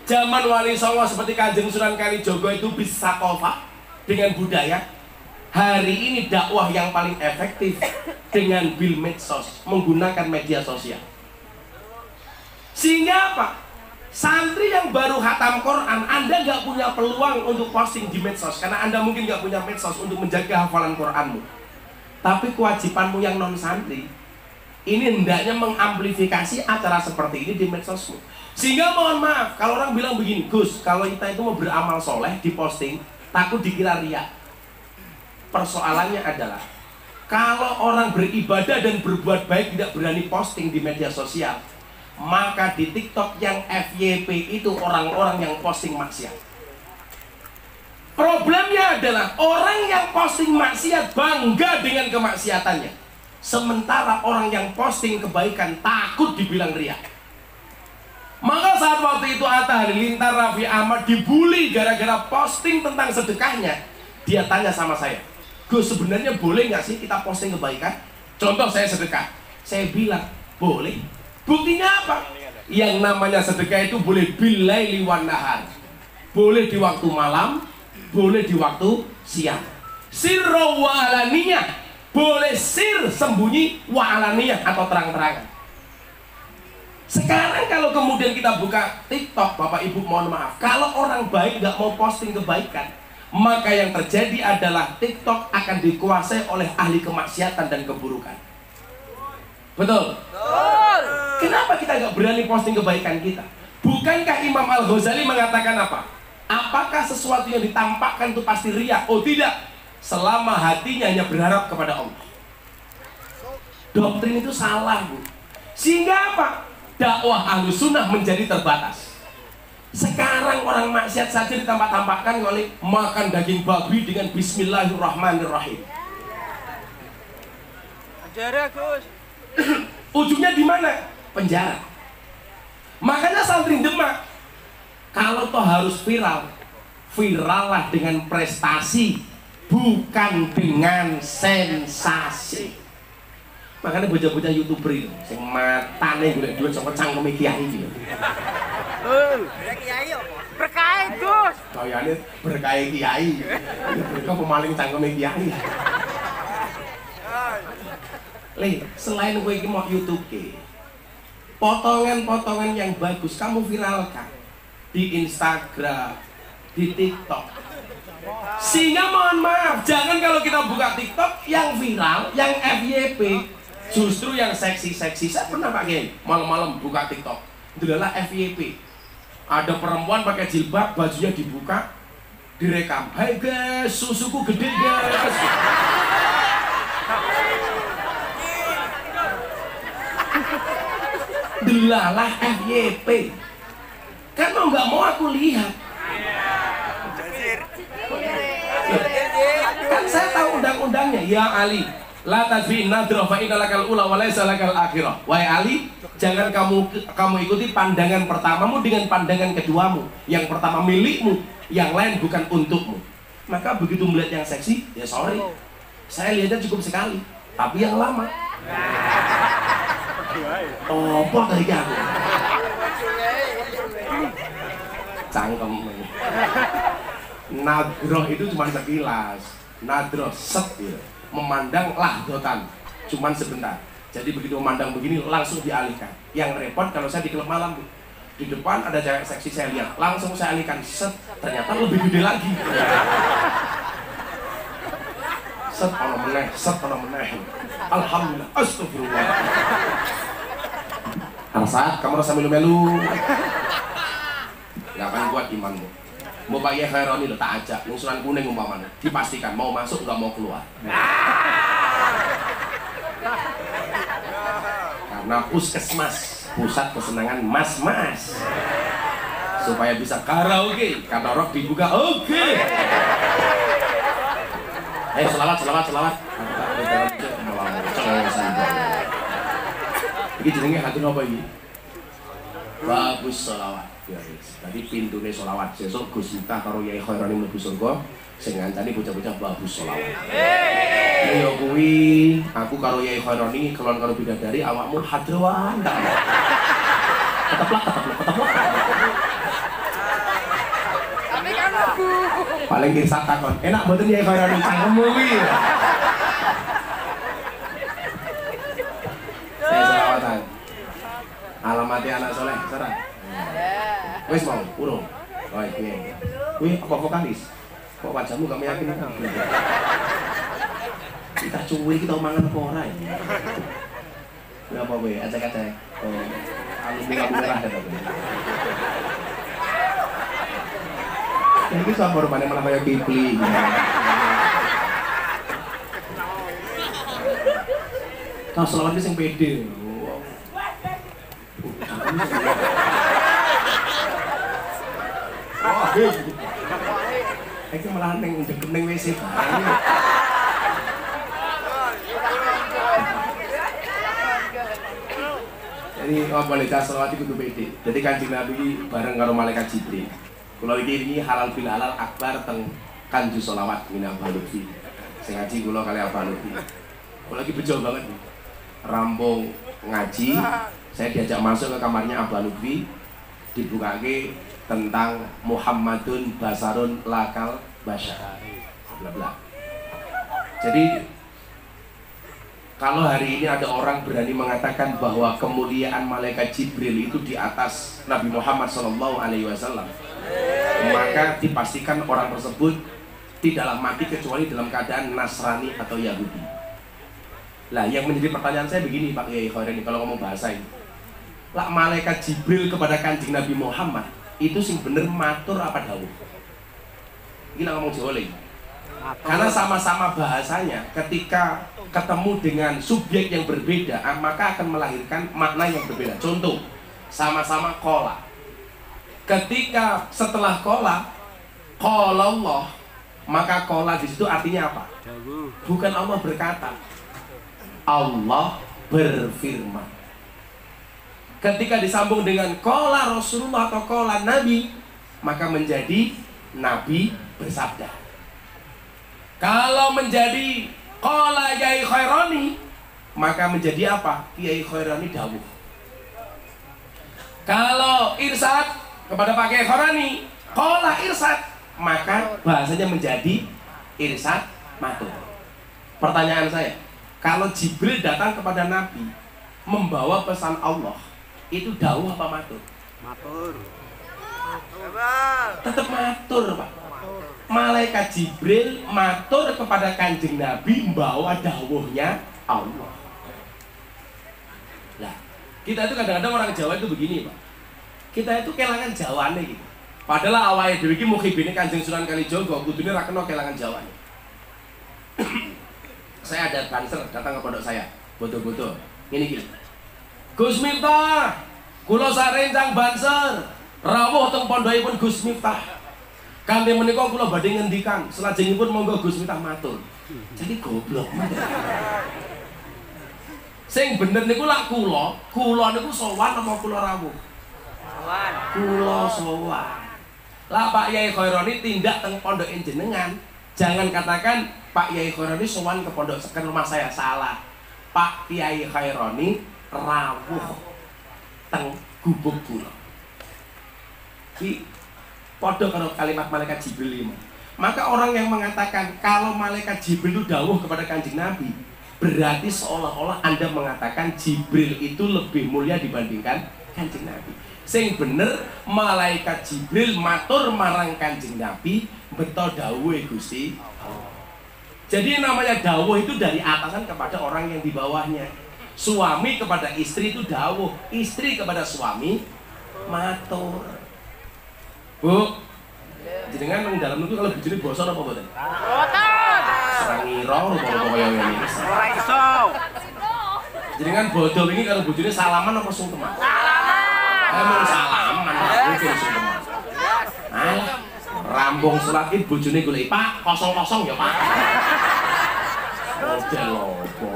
Speaker 1: zaman Wali Songo seperti Kanjeng Sunan Kalijogo itu bisa sakofah dengan budaya. Hari ini dakwah yang paling efektif dengan bil medsos, menggunakan media sosial. Sehingga apa? Santri yang baru khatam Quran, Anda nggak punya peluang untuk posting di medsos karena Anda mungkin nggak punya medsos untuk menjaga hafalan Quranmu. Tapi kewajibanmu yang non santri ini hendaknya mengamplifikasi acara seperti ini di medsosmu, Sehingga mohon maaf, kalau orang bilang begini, Gus, kalau kita itu mau beramal soleh, diposting, takut dikira riya. Persoalannya adalah, kalau orang beribadah dan berbuat baik tidak berani posting di media sosial, maka di TikTok yang FYP itu orang-orang yang posting maksiat. Problemnya adalah orang yang posting maksiat bangga dengan kemaksiatannya, sementara orang yang posting kebaikan takut dibilang riya. Maka saat waktu itu Atta Halilintar Raffi Ahmad dibully gara-gara posting tentang sedekahnya, dia tanya sama saya, Gus, sebenarnya boleh nggak sih kita posting kebaikan? Contoh saya sedekah, saya bilang boleh. Buktinya apa? Yang namanya sedekah itu boleh billaili wan nahar, boleh di waktu malam, boleh di waktu siang. Sirra wa alaniyah, boleh sir sembunyi, wa alaniyah atau terang-terangan. Sekarang kalau kemudian kita buka TikTok, Bapak Ibu mohon maaf, kalau orang baik nggak mau posting kebaikan, maka yang terjadi adalah TikTok akan dikuasai oleh ahli kemaksiatan dan keburukan. Betul?
Speaker 3: Betul.
Speaker 1: Kenapa kita nggak berani posting kebaikan kita? Bukankah Imam Al-Ghazali mengatakan apa? Apakah sesuatu yang ditampakkan itu pasti riya? Oh tidak, selama hatinya hanya berharap kepada Allah. Doktrin itu salah, Bu. Sehingga apa? Dakwah Ahlus Sunnah menjadi terbatas. Sekarang orang maksiat saja ditampak-tampakkan oleh makan daging babi dengan Bismillahirrahmanirrahim.
Speaker 3: Penjara, Gus.
Speaker 1: Ujungnya di mana? Penjara. Makanya santri Demak, kalau toh harus viral, virallah dengan prestasi, bukan dengan sensasi. Makanya bocah-bocah YouTuber itu sing matane golek duit saka cangkeme kiai iki.
Speaker 3: Kiai apa? Berkah, Gus.
Speaker 1: Kayane berkah kiai. Mereka pemaling cangkeme kiai. Le, selain kowe iki mau YouTube ke, potongan-potongan yang bagus kamu viralkan di Instagram, di TikTok. Sehingga mohon maaf, jangan kalau kita buka TikTok yang viral, yang FYP, justru yang seksi-seksi. Saya pernah pakai malam-malam buka TikTok, itu adalah FYP. Ada perempuan pakai jilbab, bajunya dibuka, direkam. Hai guys, susuku gede guys. Delalah FYP. Kan mau nggak mau aku lihat. Kan saya tahu undang-undangnya. Ya Ali, la tadfi nadra fa innalakal ula wa laysa lakal akhirah. Wahai Ali, jangan kamu ikuti pandangan pertamamu dengan pandangan keduamu. Yang pertama milikmu, yang lain bukan untukmu. Maka begitu melihat yang seksi, ya sorry, saya lihatnya cukup sekali, tapi yang lama. Apa tadi aku? Cangkem. Nadroh itu cuma sekilas. Nadroh set ya. Memandang lahdotan, cuman sebentar. Jadi begitu memandang begini langsung dialihkan. Yang repot kalau saya di klub malam, Bu. Di depan ada cewek seksi, saya lihat, langsung saya alihkan, set, ternyata lebih gede lagi. Set ono meneh, set ono meneh. Alhamdulillah, astagfirullah. Arsa, kamu rasa melu-melu. Gak akan kuat imanmu. Mau Pak Yai Khaironi lo tak ajak, yang Sunan Kuning umpamanya, dipastikan mau masuk nggak mau keluar. Karena puskesmas, pusat kesenangan mas-mas, supaya bisa karaoke, karena rock dibuka, oke. Selawat. Ini jenenge hati apa ini? Bagus selawat. Tadi pintunya sholawat, besok Gus Miftah karo Yai Khaironi mlebu surga, sing ngancani bocah-bocah bagus sholawat. Ya kuwi, aku karo Yai Khaironi kelon karo bidadari, awakmu hadrawan tak. Keteplak.
Speaker 3: Tapi kan aku.
Speaker 1: Paling kirsak takon, enak mboten Yai Khaironi cangkemmu kuwi. Saya sholawatan. Alamatnya anak soleh, serah. Wes mau, urung. Baik, ini. Wih, apa vokalis? Kok wajahmu gak meyakinkan? Kita cuwi, kita omongan apa ora ya? Apa weh, acak-acak. Oh. alumni lampu merah ya tapi. Ini sama rupanya malah kayak Kipli. Nah, selawat ini yang pede. Wah, ini malah neng WC. Jadi boleh selawat itu pede. Jadi Kanjeng Nabi bareng karo malaikat Jibril. Kalau ini halal bil halal akbar teng kanju solawat minal balufi. Saya ngaji kula kali apa balufi. Kalau lagi bejo banget nih. Rampung ngaji, saya diajak masuk ke kamarnya Abah Lutfi, dibukake tentang Muhammadun Basarun Lakal Basyar, bla bla. Jadi kalau hari ini ada orang berani mengatakan bahwa kemuliaan malaikat Jibril itu di atas Nabi Muhammad SAW, maka dipastikan orang tersebut tidaklah mati kecuali dalam keadaan Nasrani atau Yahudi. Lah yang menjadi pertanyaan saya begini Pak Yai Khairani, kalau ngomong bahasa ini, lah malaikat Jibril kepada Kanjeng Nabi Muhammad itu sing bener matur apa dawuh? Gila ngomong Jawa lagi. Karena sama-sama bahasanya ketika ketemu dengan subjek yang berbeda maka akan melahirkan makna yang berbeda. Contoh, sama-sama qala. Ketika setelah qala Allah, maka qala di situ artinya apa? Bukan Allah berkata, Allah berfirman. Ketika disambung dengan qala Rasulullah atau qala Nabi, maka menjadi Nabi bersabda. Kalau menjadi qala Yai Khairani, maka menjadi apa? Yai Khairani dawuh. Kalau irsad kepada Pak Yai Khairani, qala irsad, maka bahasanya menjadi irsad matur. Pertanyaan saya, kalau Jibril datang kepada Nabi membawa pesan Allah, itu dawuh apa matur?
Speaker 3: Matur.
Speaker 1: Tetap matur, Pak. Malaikat Jibril matur kepada Kanjeng Nabi membawa dawuhnya Allah. Nah, kita itu kadang-kadang orang Jawa itu begini, Pak. Kita itu kelangan Jawane gitu. Padahal awalnya dhewe iki mukhibine Kanjeng Sunan Kalijaga, kudune ra kena kelangan Jawane. Saya ada banser datang ke pondok saya, bodo-bodo. Ini gini. Gus Miftah, kula sarencang banser, rawuh teng pondokipun Gus Miftah. Kanthi menika kula badhe ngendikan, salajengipun monggo Gus Miftah matur. Jadi goblok men. Sing bener niku lak kula niku sowan apa kula rawuh? Sowan. Kula sowan. Lah Pak Yai Khairani tindak teng pondoke jenengan, jangan katakan Pak Yai Khairani sowan ke pondok ke rumah saya, salah. Pak Yai Khairani rawuh teng gubuk kula. Ki padha karo kalimat malaikat Jibril. Maka orang yang mengatakan kalau malaikat Jibril itu dawuh kepada Kanjeng Nabi, berarti seolah-olah Anda mengatakan Jibril itu lebih mulia dibandingkan Kanjeng Nabi. Sing bener malaikat Jibril matur marang Kanjeng Nabi, beto dawuhe Gusti. Jadi namanya dawuh itu dari atasan kepada orang yang di bawahnya. Suami kepada istri itu dawuh, istri kepada suami matur. Bu, jenengan nang dalam itu kalau bojone basa apa mboten?
Speaker 3: Boten.
Speaker 1: Serang ngira rupa-rupa kaya ngene.
Speaker 3: Ora iso.
Speaker 1: Jenengan bodoh ini kalau bojone salaman apa sungkeman?
Speaker 3: Salaman.
Speaker 1: Emang salaman, mungkin sungkeman. Alah, rambung surat iki bojone golek, Pak, kosong-kosong ya, Pak. Model opo?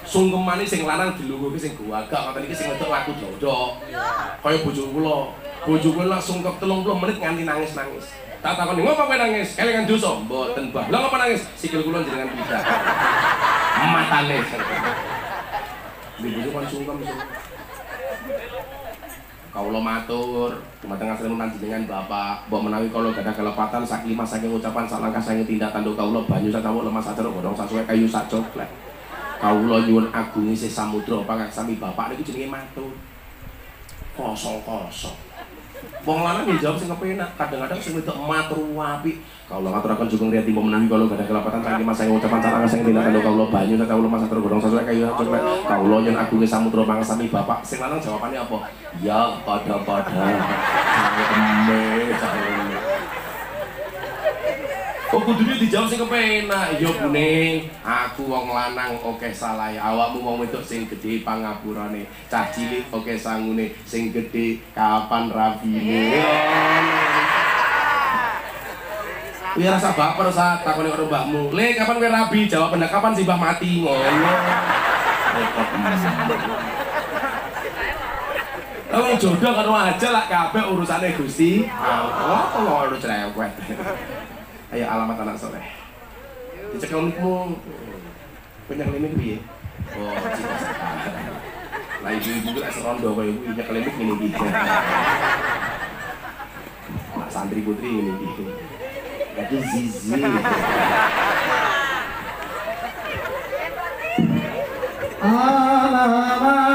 Speaker 1: Sungkemane sing lanang dilungguhke sing gawagak, ngoten iki sing wedok laku dodok. Kaya bojo kula. Bojo kula sungkep 30 menit nganti nangis-nangis. Tak takoni, "Ngopo kowe nangis? Kelingan dosa?" Mboten, Mbah. Lah ngopo nangis? Sikil kula jenengan pidak. Matane. Bojo kan sungkem. Kawula matur, dumateng asring panjenengan Bapak, mbok menawi kala gadah kelepatan sak lima saking ucapan sak langkah saking tindakan kawula banyu sakawula lemas sadar godhong sasuwe kayu sak coklek. Kawula nyuwun agunge sih samudra pangaksami Bapak niku jenenge matur. Kosong-kosong. Wong lanang ya jawab sing kepenak, kadang-kadang sing wedok matur apik. Kalau ngaturaken juga ngriati menawi kalau gak ada kelapatan saking mas saya ucapan sarana sing tindakan kalau banyu tak kawula mas tergodong sesuai kayu cepet. Kawula yen agunge samudra pangsami bapak. Sing lanang jawabannya apa? Ya pada-pada. Oh kudune dijawab sing kepenak. Ya kuning, aku wong lanang oke salah ya. Awakmu wong wedok sing gedhe pangapurane. Cah cilik oke sangune, sing gedhe kapan rabine. Kuwi rasa baper saat takoni karo mbahmu. Le kapan kowe rabi? Jawab bener kapan si mbah mati ngono. Wong jodoh karo aja lah kabeh urusane Gusti. Apa ngono cerewet. Ayo alamat anak soleh. Dicek unikmu. Punya klinik piye? Oh, cita sekali. Lah ibu-ibu lek serondo koyo ibu punya klinik ngene iki. Nah, santri putri ngene iki. Itu zizi.
Speaker 2: Alamat